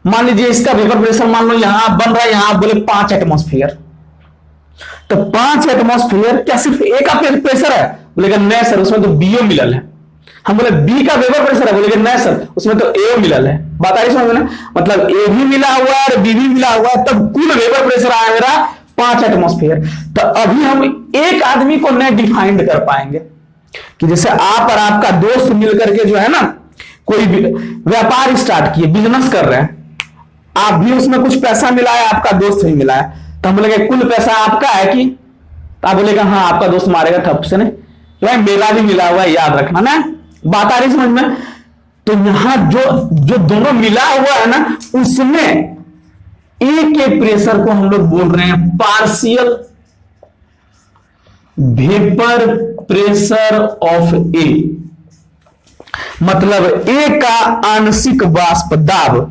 मान लीजिए इसका वेपर प्रेशर मान लो यहां बन रहा है, यहां आप बोले 5 एटमॉस्फेयर, तो 5 एटमॉस्फेयर क्या सिर्फ ए का प्रेशर है, बोलेगा नहीं सर उसमें तो बीओ मिलल है। हम बोले बी का वेपर प्रेशर है, बोलेगा नहीं सर उसमें तो ए मिलल है। बात आ रही समझ में, मतलब ए भी मिला हुआ है और बी भी मिला हुआ है, तब कुल वेपर प्रेशर आया मेरा 5 एटमॉस्फेयर। तो अभी हम एक आदमी को नहीं डिफाइंड कर पाएंगे कि जैसे आप और आपका दोस्त मिलकर के जो है ना कोई व्यापार स्टार्ट किए, बिजनेस कर रहे हैं, आप भी उसमें कुछ पैसा मिला है, आपका दोस्त भी मिला है, तो हम बोलेंगे कुल पैसा आपका है कि, तो आप बोलेगा हाँ आपका दोस्त मारेगा ठप से, नहीं भाई मेरा भी मिला हुआ है, याद रखना ना। बात आ रही समझ में, तो यहां जो दोनों मिला हुआ है ना उसमें ए के प्रेशर को हम लोग बोल रहे हैं पार्शियल वेपर प्रेशर ऑफ ए, मतलब ए का आंशिक वाष्प दाब,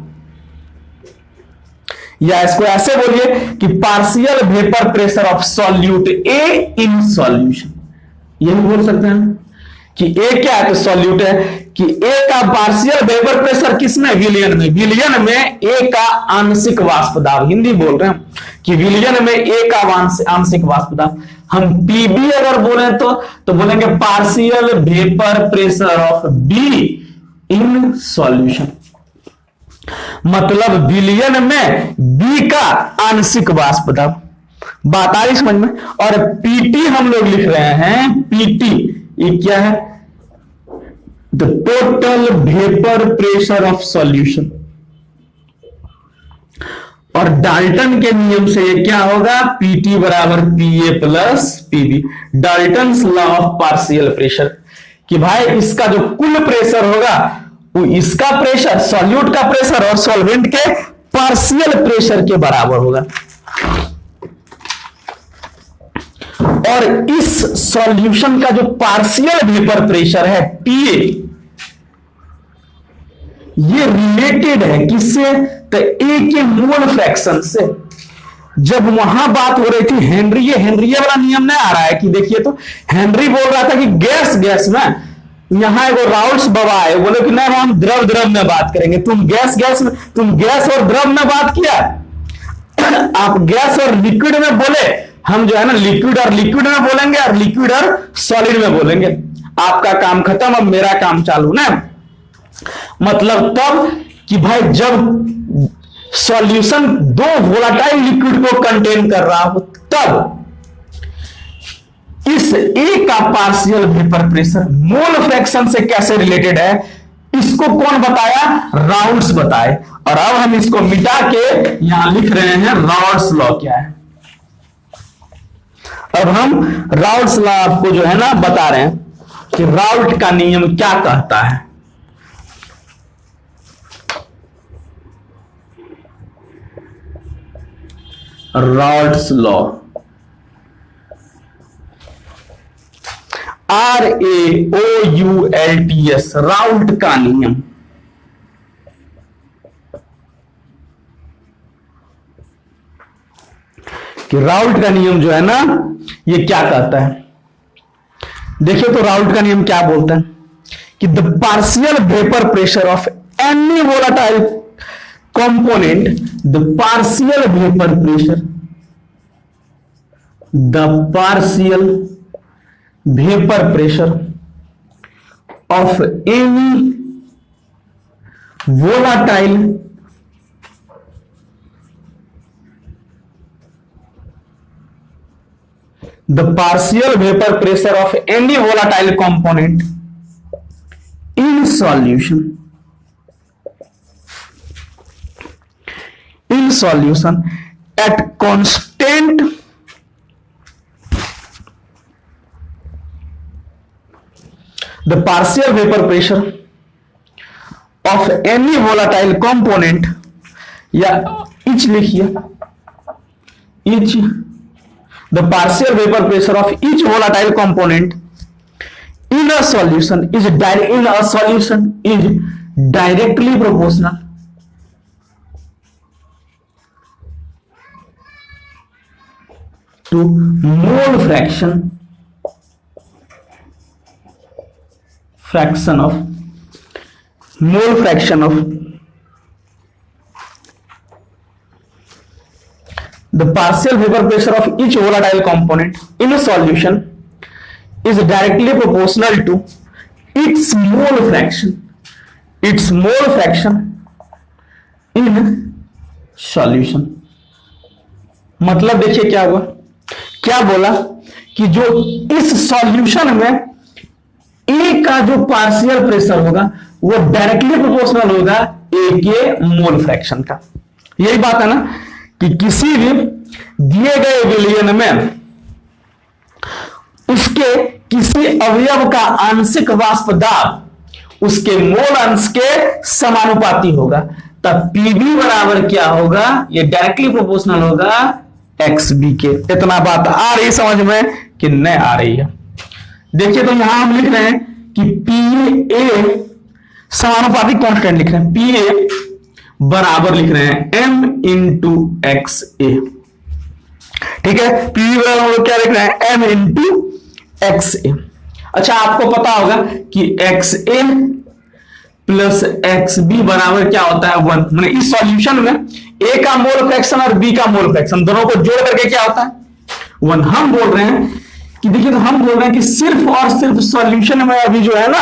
या इसको ऐसे बोलिए कि partial vapour pressure of solute A in solution, ये भी बोल सकते हैं कि ए क्या है, तो सॉल्यूट है, कि ए का पार्शियल वेपर प्रेशर किसमें, विलियन में, विलियन में ए का आंशिक वाष्प दाब, हिंदी बोल रहे हैं कि विलियन में ए का आंशिक वाष्प दाब। हम पीबी अगर बोले तो बोलेंगे partial vapour pressure of be in solution, मतलब विलियन में बी का आंशिक वाष्प दाब। बात आ रही समझ में। और पीटी हम लोग लिख रहे हैं, पीटी ये क्या है, the total vapour pressure of solution, और डाल्टन के नियम से ये क्या होगा, पीटी बराबर PA plus PB, Dalton's law of partial pressure, कि भाई इसका जो कुल प्रेशर होगा वो इसका प्रेशर, सॉल्यूट का प्रेशर और सॉल्वेंट के पार्शियल प्रेशर के बराबर होगा। और इस सॉल्यूशन का जो पार्शियल वेपर प्रेशर है पीए, ये रिलेटेड है किससे, तो ए के मोल फ्रैक्शन से। जब वहां बात हो रही थी हेनरी, ये हेनरी वाला नियम नहीं आ रहा है कि देखिए, तो हेनरी बोल रहा था कि गैस में, यहां एगो राउल्स बाबा है, बोले कि नहीं हम द्रव में बात करेंगे, तुम गैस में, तुम गैस और द्रव में बात किया, आप गैस और लिक्विड में बोले, हम जो है ना लिक्विड और लिक्विड में बोलेंगे और लिक्विड और सॉलिड में बोलेंगे। आपका काम खत्म, अब मेरा काम चालू ना। मतलब तब कि भाई जब सॉल्यूशन दो वोलाटाइल लिक्विड को कंटेन कर रहा हो, तब इस ए का partial vapour pressure mole fraction से कैसे रिलेटेड है, इसको कौन बताया, राउल्स बताए। और अब हम इसको मिटा के यहां लिख रहे हैं राउल्स लॉ क्या है। अब हम राउल्ट्स लॉ आपको जो है ना बता रहे हैं कि राउल्ट का नियम क्या कहता है। राउल्ट्स लॉ, RAOULTS, राउल्ट का नियम। कि राउल्ट का नियम जो है ना ये क्या कहता है, देखिए तो राउल्ट का नियम क्या बोलता है कि the partial vapour pressure of any volatile component, the partial vapour pressure, the partial vapour pressure of any volatile the partial vapor pressure of any volatile component in solution at constant the partial vapor pressure of any volatile component, या each लिखिए, each the partial vapor pressure of each volatile component in a solution is directly proportional to mole fraction of the partial vapor pressure of each volatile component in a solution is directly proportional to its mole fraction in solution। मतलब देखिए क्या हुआ, क्या बोला कि जो इस solution में ए का जो पार्शियल प्रेशर होगा वो डायरेक्टली प्रोपोर्शनल होगा ए के मोल फ्रैक्शन का। यही बात है ना कि किसी भी दिए गए विलयन में उसके किसी अवयव का आंशिक वाष्प दाब उसके मोल अंश के समानुपाती होगा, तब पीबी बराबर क्या होगा, ये डायरेक्टली प्रोपोर्शनल होगा XB के। इतना बात आ रही समझ में कि नहीं आ रही है? देखिए तो यहां हम लिख रहे हैं कि PA समानुपाती कांस्टेंट लिख रहे हैं, PA बराबर लिख रहे हैं M इंटू XA। ठीक है, PV बराबर हम लोग क्या लिख रहे हैं, M इंटू XA। अच्छा आपको पता होगा कि XA प्लस XB बराबर क्या होता है 1, मैंने इस सॉल्यूशन में A का मोल फ्रैक्शन और B का मोल फ्रैक्शन दोनों को जोड़ करके क्या होता है 1। हम बोल रहे हैं कि देखिए तो हम बोल रहे हैं कि सिर्फ और सिर्फ सॉल्यूशन में अभी जो है ना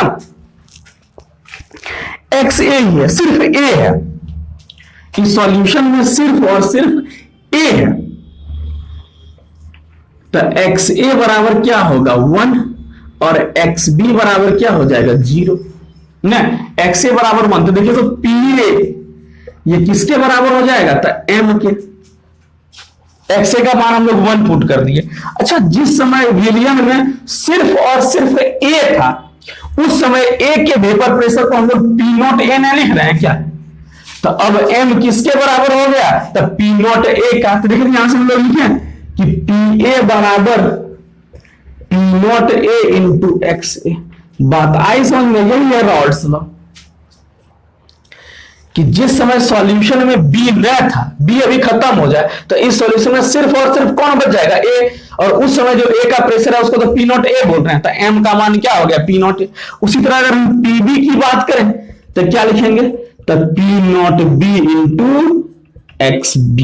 XA ही है, सिर्फ A है, इस सॉल्यूशन में सिर्फ और सिर्फ A है, तो XA बराबर क्या होगा 1 और XB बराबर क्या हो जाएगा 0 ना। XA बराबर 1 तो देखिए तो PA ये किसके बराबर हो जाएगा, तो M के। XA का मान हम लोग 1 पुट कर दिए। अच्छा जिस समय विलयन में सिर्फ और सिर्फ A था उस समय A के वेपर प्रेशर को हम लोग P0 A नहीं लिख रहे हैं क्या, तो अब M किसके बराबर हो गया, तो P0 A का। तो देखिए यहां से हम लोग लिखे कि PA बराबर P0 A इंटू XA। बात आई समझ में? यही है राउल्ट्स लॉ कि जिस समय सॉल्यूशन में B न था, B अभी खत्म हो जाए तो इस सॉल्यूशन में सिर्फ और सिर्फ कौन बच जाएगा A, और उस समय जो A का प्रेशर है उसको तो P0 A बोल रहे हैं, तो M का मान क्या हो गया P0 A। उसी तरह अगर हम PB की बात करें तो क्या लिखेंगे, तो P0 B इंटू XB।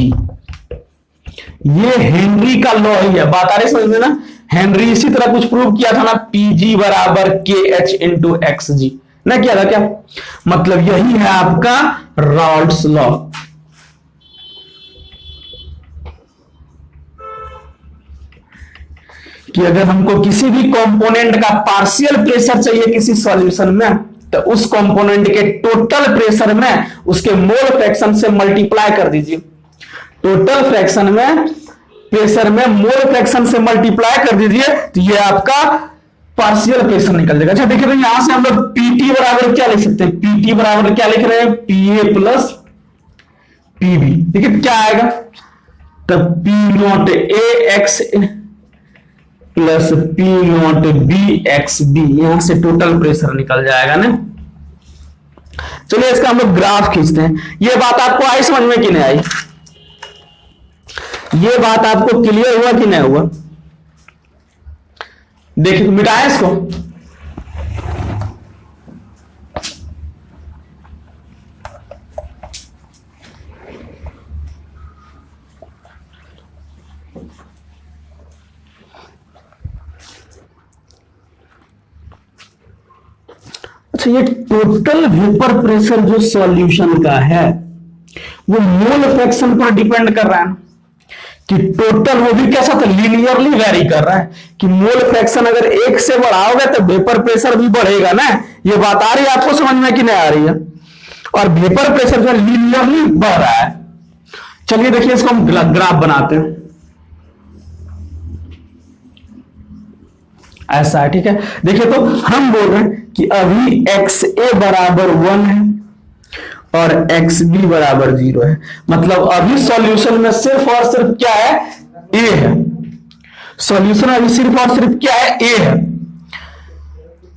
ये हेनरी का लॉ ही है, बात आ रही समझ में ना। हेनरी इसी तरह कुछ प्रूव किया था ना, PG बराबर KH इंटू XG ना, किया था क्या। मतलब यही है आपका राउल्ट्स लॉ। कि अगर हमको किसी भी कंपोनेंट का पार्शियल प्रेशर चाहिए किसी सॉल्यूशन में, तो उस कंपोनेंट के टोटल प्रेशर में उसके मोल फ्रैक्शन से मल्टीप्लाई कर दीजिए। टोटल फ्रैक्शन में प्रेशर में मोल फ्रैक्शन से मल्टीप्लाई कर दीजिए तो ये आपका पार्शियल प्रेशर निकल जाएगा। अच्छा देखिए तो यहां से हम लोग पीटी बराबर क्या लिख सकते हैं, पीटी बराबर क्या लिख रहे हैं, पीए प्लस पीबी। देखिए क्या आएगा, तब P not A X plus P not B X B, यहां से टोटल प्रेशर निकल जाएगा ना। चलिए इसका हम लोग ग्राफ खींचते हैं। ये बात आपको आई समझ में कि नहीं आई, ये बात आपको क्लियर हुआ कि नहीं हुआ? देखिए मिटाएं इसको, अच्छा ये टोटल वेपर प्रेशर जो सॉल्यूशन का है वो मोल फ्रैक्शन पर डिपेंड कर रहा है कि टोटल, वो भी कैसा था, लीनियरली वेरी कर रहा है कि मोल फ्रैक्शन अगर एक से बढ़ाओगे तो वेपर प्रेशर भी बढ़ेगा ना। ये बात आ रही है आपको समझ में कि नहीं आ रही है? और वेपर प्रेशर जो लीनियरली बढ़ रहा है। चलिए देखिए इसको हम ग्राफ बनाते हैं, ऐसा है, ठीक है। देखिए तो हम बोल रहे हैं कि अभी एक्स ए बराबर 1 है और एक्स बी बराबर 0 है, मतलब अभी सॉल्यूशन में सिर्फ और सिर्फ क्या है, ए है। सॉल्यूशन अभी सिर्फ और सिर्फ क्या है, ए है,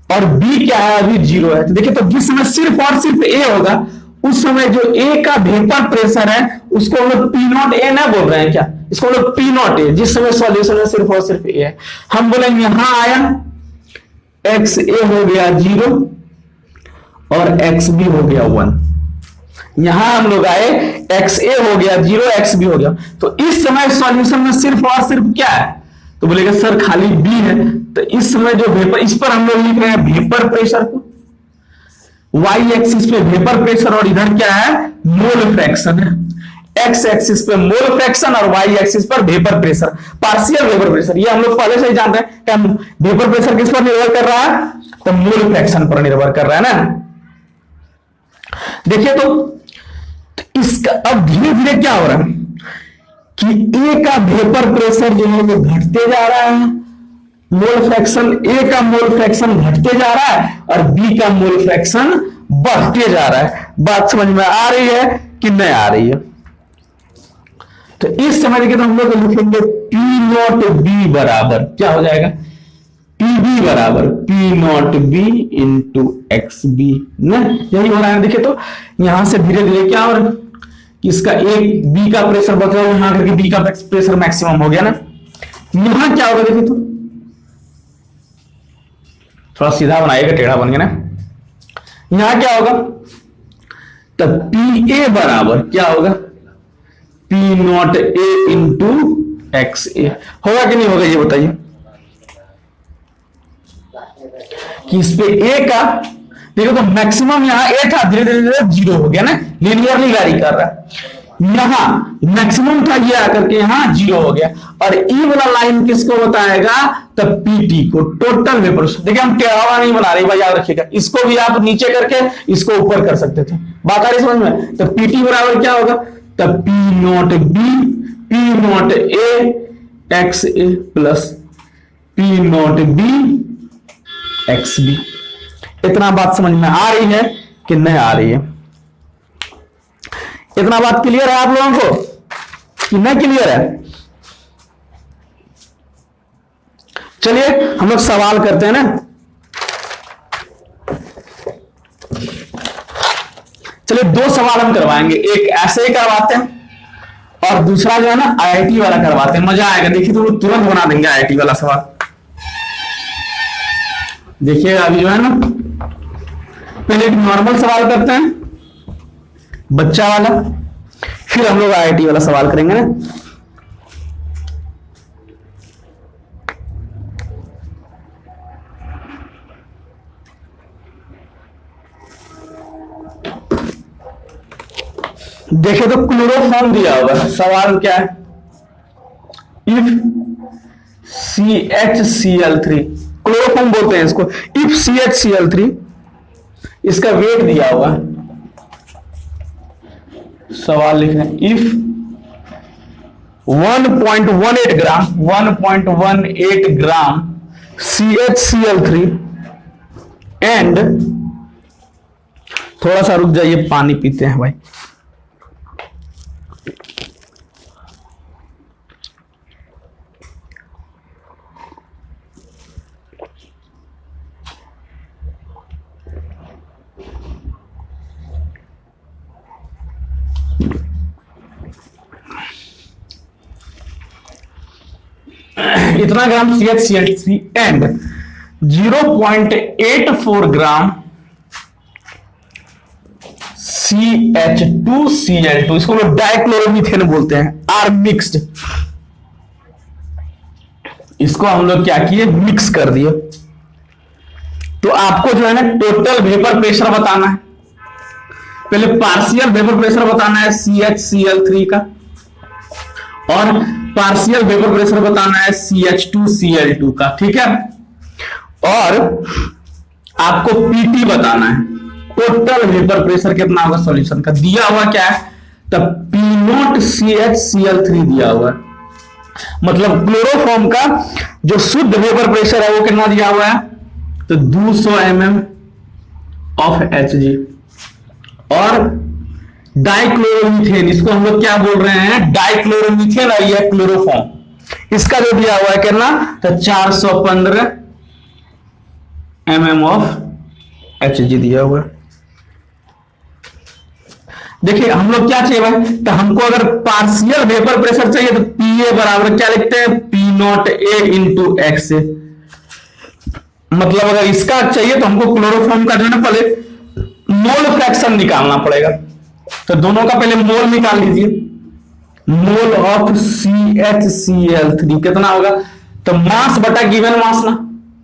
और बी क्या है, अभी 0 है। तो देखिए तो जिस समय सिर्फ और सिर्फ ए होगा उस समय जो ए का वेपर प्रेशर है उसको हम लोग पी नॉट ए ना बोल रहे हैं क्या, इसको हम लोग पी नॉट ए, जिस समय सॉल्यूशन में सिर्फ और सिर्फ ए है। हम बोलेंगे यहां आया एक्स ए हो गया 0 और एक्स बी हो गया 1, यहां हम लोग आए एक्स ए हो गया 0 एक्स बी हो गया, तो इस समय सॉल्यूशन में सिर्फ और सिर्फ क्या है, तो बोलेगा सर खाली बी है। तो इस समय जो वेपर, इस पर हम लोग लिख रहे हैं वेपर प्रेशर को, वाई एक्सिस पे वेपर प्रेशर और इधर क्या है, मोल फ्रैक्शन है। एक्स एक्सिस पे मोल फ्रैक्शन और वाई एक्सिस पर vapour pressure, partial vapour pressure. ये हम लोग पहले से ही जानते हैं कि वेपर प्रेशर किस पर निर्भर कर रहा है, तो मोल फ्रैक्शन पर निर्भर कर रहा है ना। देखिए तो इसका अब धीरे धीरे क्या हो रहा है कि ए का वेपर प्रेशर जो है वो घटते जा रहा है, मोल फ्रैक्शन, ए का मोल फ्रैक्शन घटते जा रहा है और बी का मोल फ्रैक्शन बढ़ते जा रहा है। बात समझ में आ रही है कि नहीं आ रही है? तो इस समय देखिए तो हम लोग लिखेंगे पी नॉट बी बराबर क्या हो जाएगा, पी बी बराबर P not B into X B ना, यही हो रहा है। देखिए तो यहां से धीरे धीरे क्या हो रहा है, इसका एक बी का प्रेशर बढ़ रहा है, यहां करके बी का प्रेशर मैक्सिमम हो गया ना। यहां क्या होगा, देखिए तो थोड़ा सीधा बनाइएगा, टेढ़ा बन गया ना। यहां क्या होगा, तब पी ए बराबर क्या होगा, P not A into X A, होगा कि नहीं होगा ये बताइए? कि इस पे ए का देखो तो मैक्सिमम यहां ए था, धीरे धीरे 0 हो गया ना, लीनियरली वैरी कर रहा है। यहां मैक्सिमम था, ये आकर के यहां 0 हो गया, और ई वाला लाइन किसको बताएगा, तब पीटी को, टोटल वेपर। देखिए हम टेढ़ा नहीं बना रहे भाई, याद रखिएगा, इसको भी आप नीचे करके इसको ऊपर कर सकते थे। बात आ रही समझ में? तो पीटी बराबर क्या होगा, तब P not B P not A X A plus P not B X B. इतना बात समझ में आ रही है कि नहीं आ रही है? इतना बात क्लियर है आप लोगों को कि नहीं क्लियर है? चलिए हम लोग सवाल करते हैं ना। चलिए 2 सवाल हम करवाएंगे, एक ऐसे ही करवाते हैं और दूसरा जो है ना आईआईटी वाला करवाते हैं, मजा आएगा। देखिए तो वो तुरंत बना देंगे आईआईटी वाला सवाल। देखिए अभी जो है ना पहले एक नॉर्मल सवाल करते हैं, बच्चा वाला, फिर हम लोग आईआईटी वाला सवाल करेंगे ना। देखे तो क्लोरोफॉर्म दिया होगा, सवाल क्या है, इफ CHCl3, क्लोरोफॉर्म बोलते हैं इसको, इफ CHCl3, इसका वेट दिया हुआ, सवाल लिख रहे हैं if 1.18 gram 1.18 gram CHCl3 and थोड़ा सा रुक जाइए, पानी पीते हैं भाई। इतना ग्राम CHCl3 एंड 0.84 ग्राम CH2Cl2, इसको लोग डाइक्लोरोमीथेन बोलते हैं, आर मिक्स्ड। इसको हम लोग क्या किए, मिक्स कर दिए। तो आपको जो है ना टोटल वेपर प्रेशर बताना है। पहले पार्शियल वेपर प्रेशर बताना है CHCl3 का, और पार्शियल वेपर प्रेशर बताना है CH2Cl2 का, ठीक है। और आपको पीटी बताना है, टोटल वेपर प्रेशर कितना होगा सॉल्यूशन का। दिया हुआ क्या है, तब P0 CHCl3 दिया हुआ है, मतलब क्लोरोफॉर्म का जो शुद्ध वेपर प्रेशर है वो कितना दिया हुआ है, तो 200 mm ऑफ Hg। और डाइक्लोरोमीथेन, इसको हम लोग क्या बोल रहे हैं, डाइक्लोरोमीथेन, और यह क्लोरोफॉर्म, इसका जो दिया हुआ है कितना, तो 415 mm ऑफ Hg दिया हुआ है। देखिए हम लोग क्या चाहिए भाई, तो हमको अगर पार्शियल वेपर प्रेशर चाहिए तो Pa बराबर क्या लिखते हैं, P0A इंटू एक्स। मतलब अगर इसका चाहिए तो हमको क्लोरोफॉर्म का जो है ना पहले मोल फ्रैक्शन निकालना पड़ेगा। तो दोनों का पहले मोल निकाल लीजिए। मोल ऑफ CHCl3 कितना होगा, तो मास बटा गिवन मास ना,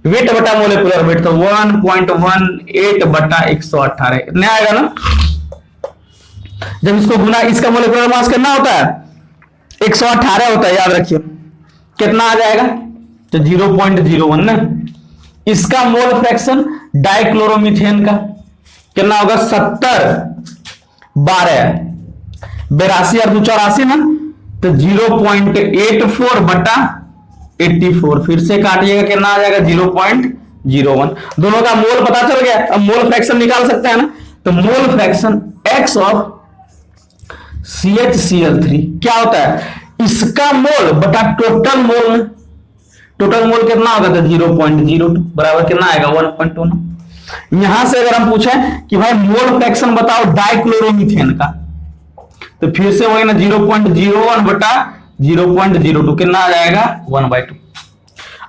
वेट बटा मोलेकुलर वेट, तो 1.18 बटा 118 इतने आएगा ना। जब इसको गुना, इसका मोलेकुलर मास कितना होता है, 118 होता है, याद रखिए। कितना आ जाएगा, तो 0.01 ना। इसका मोल फ्रैक्शन डाइक्लोरोमीथेन का कितना होगा, 70 12 82 और 284 ना, तो 0.84 बटा 84, फिर से काटिएगा कितना आ जाएगा, 0.01। दोनों का मोल पता चल गया। अब मोल फ्रैक्शन निकाल सकते हैं ना, तो mole fraction x of CHCl3 क्या होता है, इसका मोल बटा टोटल मोल। टोटल मोल कितना होगा, तो 0.02 बराबर कितना आएगा, 1.2। यहां से अगर हम पूछें कि भाई मोल फ्रैक्शन बताओ डाइक्लोरोमीथेन का, तो फिर से वही ना, 0.01 बटा 0.02 कितना आ जाएगा, 1/2।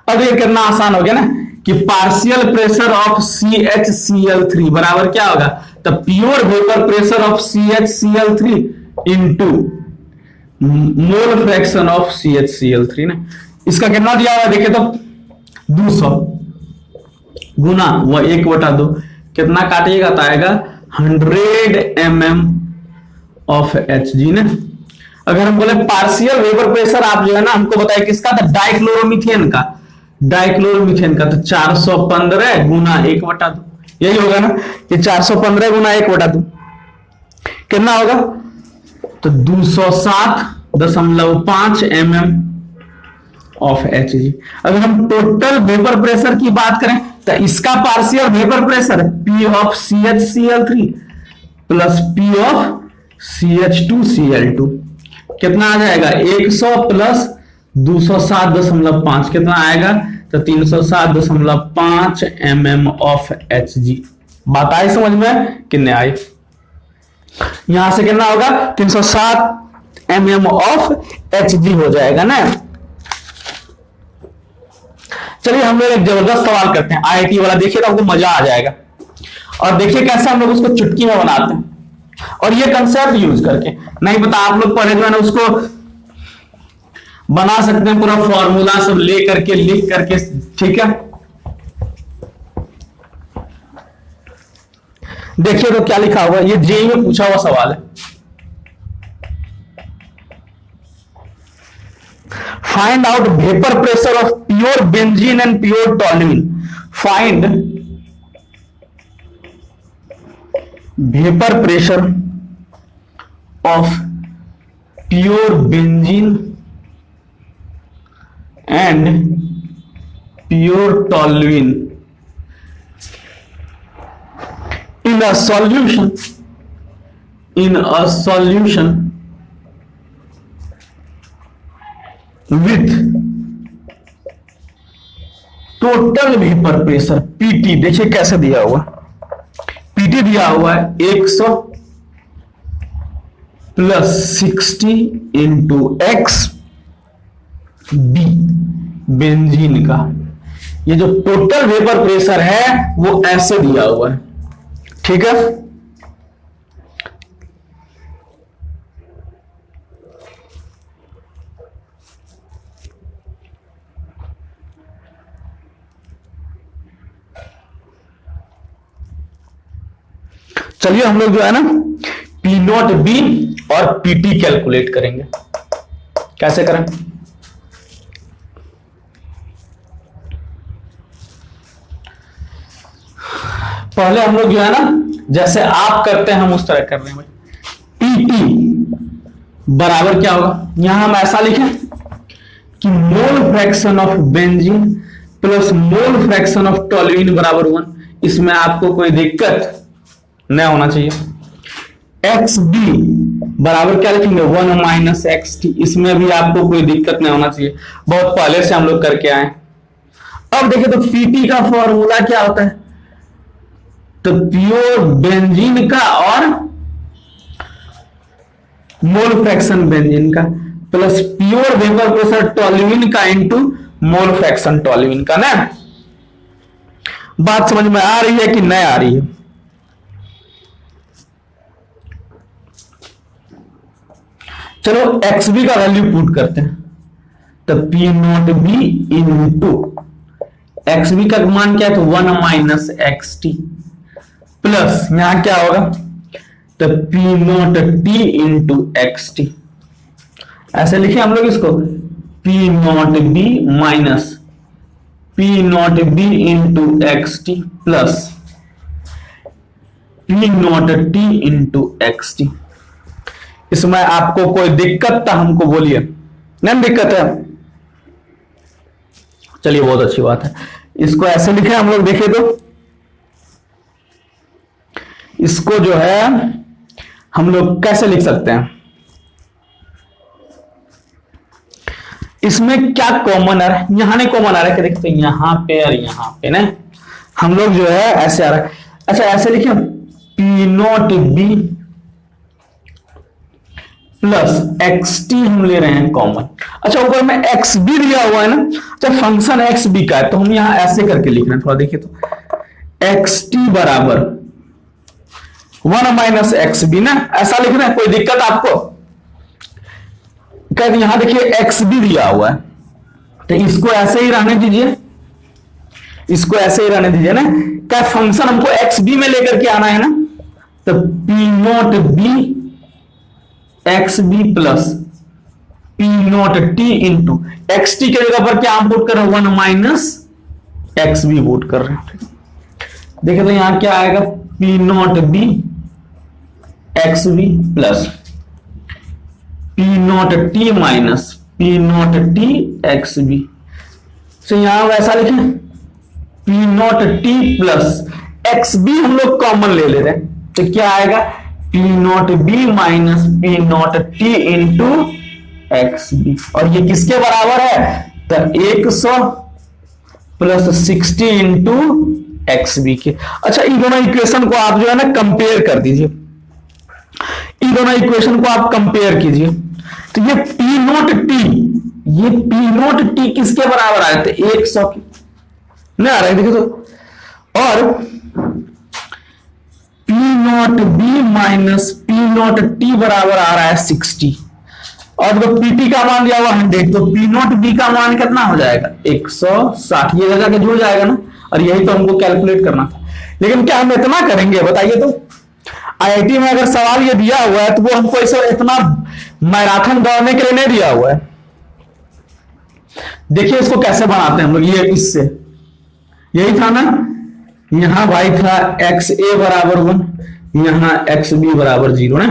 अब ये कितना आसान हो गया ना, कि पार्शियल प्रेशर ऑफ CHCl3 बराबर क्या होगा, तो pure vapour pressure of CHCl3 into mole fraction of CHCl3 ना। इसका कितना दिया हुआ है देखिए, तो 200 गुना वह 1/2, कितना काटिएगा तो आएगा 100 mm ऑफ Hg ना। अगर हम बोले पार्शियल वेपर प्रेशर, आप जो है ना हमको बताइए किसका था, डाइक्लोरोमीथेन का। डाइक्लोरोमीथेन का तो 415 गुना 1/2, यही होगा ना, ये 415 गुना 1/2 कितना होगा, तो 207.5 mm ऑफ Hg। अगर हम टोटल वेपर प्रेशर की बात करें, तो इसका partial vapour pressure P of CHCl3 plus P of CH2Cl2 कितना आ जाएगा, 100 प्लस 207.5 कितना आएगा, तो 307.5 mm ऑफ Hg। बात आई समझ में, कितने आए, यहां से कितना होगा, 307 mm ऑफ Hg हो जाएगा ना। चलिए हम लोग एक जबरदस्त सवाल करते हैं, IIT वाला, देखिए तो आपको मजा आ जाएगा। और देखिए कैसे हम लोग उसको चुटकी में बनाते हैं, और ये कंसेप्ट यूज करके। नहीं पता आप लोग पढ़े जो है उसको बना सकते हैं, पूरा फॉर्मूला सब ले करके लिख करके, ठीक है। देखिए तो क्या लिखा हुआ, ये जेईई में पूछा हुआ सवाल है। Find out vapour pressure of pure benzene and pure toluene. Find vapour pressure of pure benzene and pure toluene in a solution with total vapor pressure PT। देखिए कैसे दिया हुआ, PT दिया हुआ है 100 plus 60 into X B benzene का। ये जो टोटल वेपर प्रेशर है वो ऐसे दिया हुआ है, ठीक है। चलिए हम लोग जो है ना पी नॉट बी और पीटी कैलकुलेट करेंगे। कैसे करें? पहले हम लोग जो है ना जैसे आप करते हैं हम उस तरह कर रहे हैं। पीटी बराबर क्या होगा, यहां हम ऐसा लिखें कि mole fraction of benzene plus mole fraction of toluene बराबर 1। इसमें आपको कोई दिक्कत नहीं होना चाहिए। एक्स बी बराबर क्या लिखेंगे 1 माइनस एक्स टी। इसमें भी आपको कोई दिक्कत नहीं होना चाहिए, बहुत पहले से हम लोग करके आए। अब देखिए तो पीटी का फॉर्मूला क्या होता है, तो प्योर बेंजीन का और मोल फ्रैक्शन बेंजीन का plus pure vapour pressure toluene का इंटू मोल फ्रैक्शन टोल्यूइन का ना। बात समझ में आ रही है कि नहीं आ रही है? चलो एक्स बी का वैल्यू पुट करते हैं, तो P not B into X B का मान क्या है, तो 1 माइनस एक्स टी प्लस यहां क्या होगा, तो P not T into X T. ऐसे लिखे हम लोग इसको, P not B minus P not B into X T plus P not T into X T. इसमें आपको कोई दिक्कत था हमको बोलिए, नहीं दिक्कत है? चलिए बहुत अच्छी बात है। इसको ऐसे लिखे हम लोग, देखे तो इसको जो है हम लोग कैसे लिख सकते हैं, इसमें क्या कॉमन आ रहा है, यहां नहीं कॉमन आ रहा है, देखते यहां पे और यहां पे ना हम लोग जो है ऐसे आ रहा है। अच्छा ऐसे लिखे P not B plus X T हम ले रहे हैं कॉमन। अच्छा ऊपर में एक्स बी दिया हुआ है ना, अच्छा फंक्शन एक्स बी का है तो हम यहां ऐसे करके लिख रहे हैं। थोड़ा देखिए तो एक्स टी बराबर 1 माइनस एक्स बी ना, ऐसा लिख रहे हैं। कोई दिक्कत आपको? कहते यहां देखिए एक्स बी दिया हुआ है तो इसको ऐसे ही रहने दीजिए, इसको ऐसे ही रहने दीजिए ना। क्या फंक्शन हमको एक्स बी में लेकर के आना है ना, तो P not B X B plus P not T into X T के जगह पर क्या हम पुट कर रहे हैं, 1 माइनस एक्स बी पुट कर रहे हैं। देखिए तो यहां क्या आएगा, P not B X B plus P not T minus P not T X B. तो यहां वैसा लिखें P not T plus X B हम लोग कॉमन ले रहे हैं तो क्या आएगा, P not B minus P not T into X B. और ये किसके बराबर है, तो 100 प्लस 60 इंटू एक्स बी के। अच्छा इन दोनों इक्वेशन को आप जो है ना कंपेयर कर दीजिए, इन दोनों इक्वेशन को आप कंपेयर कीजिए। तो ये पी नॉट टी, ये पी नॉट टी किसके बराबर आ रहे थे, 100 के नहीं आ रहे, देखिए तो। और P not B minus P not T बराबर आ रहा है 60 और जो पीटी का मान दिया हुआ 100, तो पी नॉट बी का मान कितना हो जाएगा 160। ये जाके जुड़ जाएगा ना, और यही तो हमको कैलकुलेट करना था। लेकिन क्या हम इतना करेंगे बताइए तो? आईआईटी में अगर सवाल ये दिया हुआ है तो वो हमको इतना मैराथन दौड़ने के लिए नहीं दिया हुआ है। देखिए इसको कैसे बनाते हैं हम लोग, ये इससे यही था ना, यहां भाई था एक्स ए बराबर 1, यहां एक्स बी बराबर 0 ना,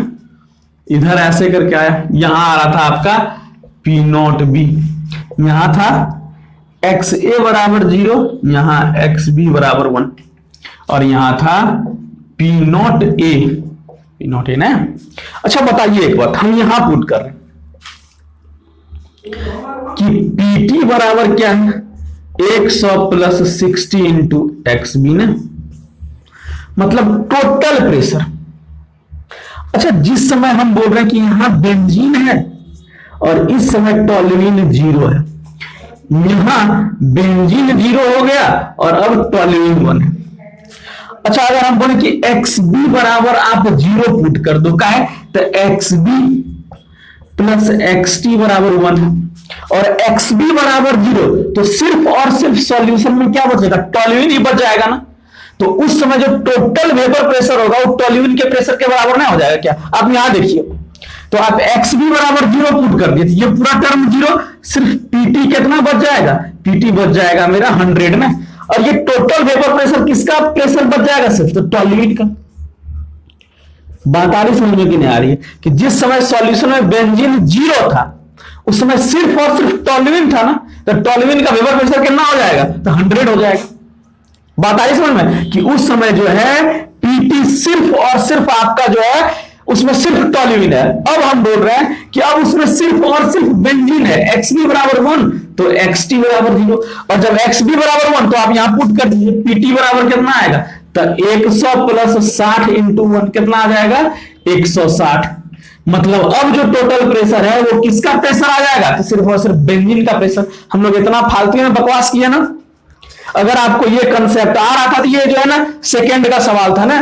इधर ऐसे करके आया, यहां आ रहा था आपका पी नॉट बी, यहां था एक्स ए बराबर 0, यहां एक्स बी बराबर 1, और यहां था पी नॉट ए ना। अच्छा बताइए एक बात, हम यहां पुट कर रहे हैं कि पी टी बराबर क्या है, 100 प्लस 60 इंटू एक्स बी ना, मतलब टोटल प्रेशर। अच्छा जिस समय हम बोल रहे हैं कि यहां बेंजीन है और इस समय टॉल्यूइन 0 है, यहां बेंजीन 0 हो गया और अब टॉल्यूइन 1 है। अच्छा अगर हम बोले कि एक्स बी बराबर आप 0 पुट कर दो, का है तो X B plus X T बराबर 1 है, और एक्स बी बराबर 0, तो सिर्फ और सिर्फ सॉल्यूशन में क्या बचेगा, टॉल्यूइन ही बच जाएगा ना। तो उस समय जो टोटल वेपर प्रेशर होगा वो टॉल्यूइन के प्रेशर के बराबर नहीं हो जाएगा क्या। आप यहां देखिए, तो आप एक्स बी बराबर 0 पुट कर दिए, ये पूरा टर्म 0, सिर्फ पीटी कितना बच जाएगा, पीटी बच जाएगा मेरा 100 में, और ये टोटल वेपर प्रेशर किसका प्रेशर बच जाएगा, सिर्फ तो टॉल्यूइन का। बात आ रही समझ में कि नहीं आ रही है, कि जिस समय सॉल्यूशन में बेंजीन 0 था उस समय सिर्फ और सिर्फ टॉल्यूइन था ना, तो टॉल्यूइन का वेपर प्रेशर कितना हो जाएगा, तो 100 हो जाएगा। बात आई समझ में कि उस समय जो है पीटी सिर्फ और सिर्फ आपका जो है उसमें सिर्फ टॉल्यूइन है। अब हम बोल रहे हैं कि अब उसमें सिर्फ और सिर्फ बेंजीन है, एक्स बी बराबर 1 तो एक्स टी बराबर 0, और जब एक्स बी बराबर 1 तो आप यहां पुट कर दीजिए, पीटी बराबर कितना आएगा, तो 100 प्लस 60 इंटू 1 कितना आ जाएगा, 160। मतलब अब जो टोटल प्रेशर है वो किसका प्रेशर आ जाएगा, तो सिर्फ और सिर्फ बेंजीन का प्रेशर। हम लोग इतना फालतू में बकवास किया ना। अगर आपको ये कंसेप्ट आ रहा था तो ये जो है ना सेकंड का सवाल था ना,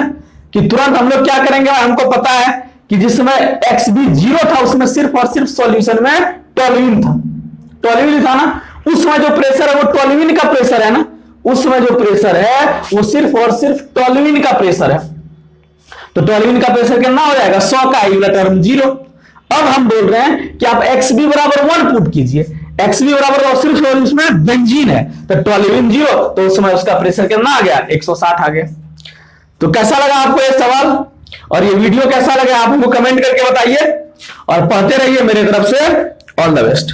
कि तुरंत हम लोग क्या करेंगे, हमको पता है कि जिस समय एक्स बी 0 था उसमें सिर्फ और सिर्फ सॉल्यूशन में टॉल्यूइन था ना, उस समय जो प्रेशर है वो टॉल्यूइन का प्रेशर है ना, उस समय जो प्रेशर है वो सिर्फ और सिर्फ टॉल्यूइन का प्रेशर है। तो टॉल्यूइन का प्रेशर कितना हो जाएगा, 100 का अगला टर्म 0। अब हम बोल रहे हैं कि आप एक्स बी बराबर 1 पुट कीजिए, एक्स बी बराबर सिर्फ उसमें बेंजीन है तो टॉल्यूइन 0, तो उस समय उसका प्रेशर कितना आ गया, 160 आ गया। तो कैसा लगा आपको ये सवाल और ये वीडियो कैसा लगा आप हमको कमेंट करके बताइए, और पढ़ते रहिए। मेरे तरफ से ऑल द बेस्ट।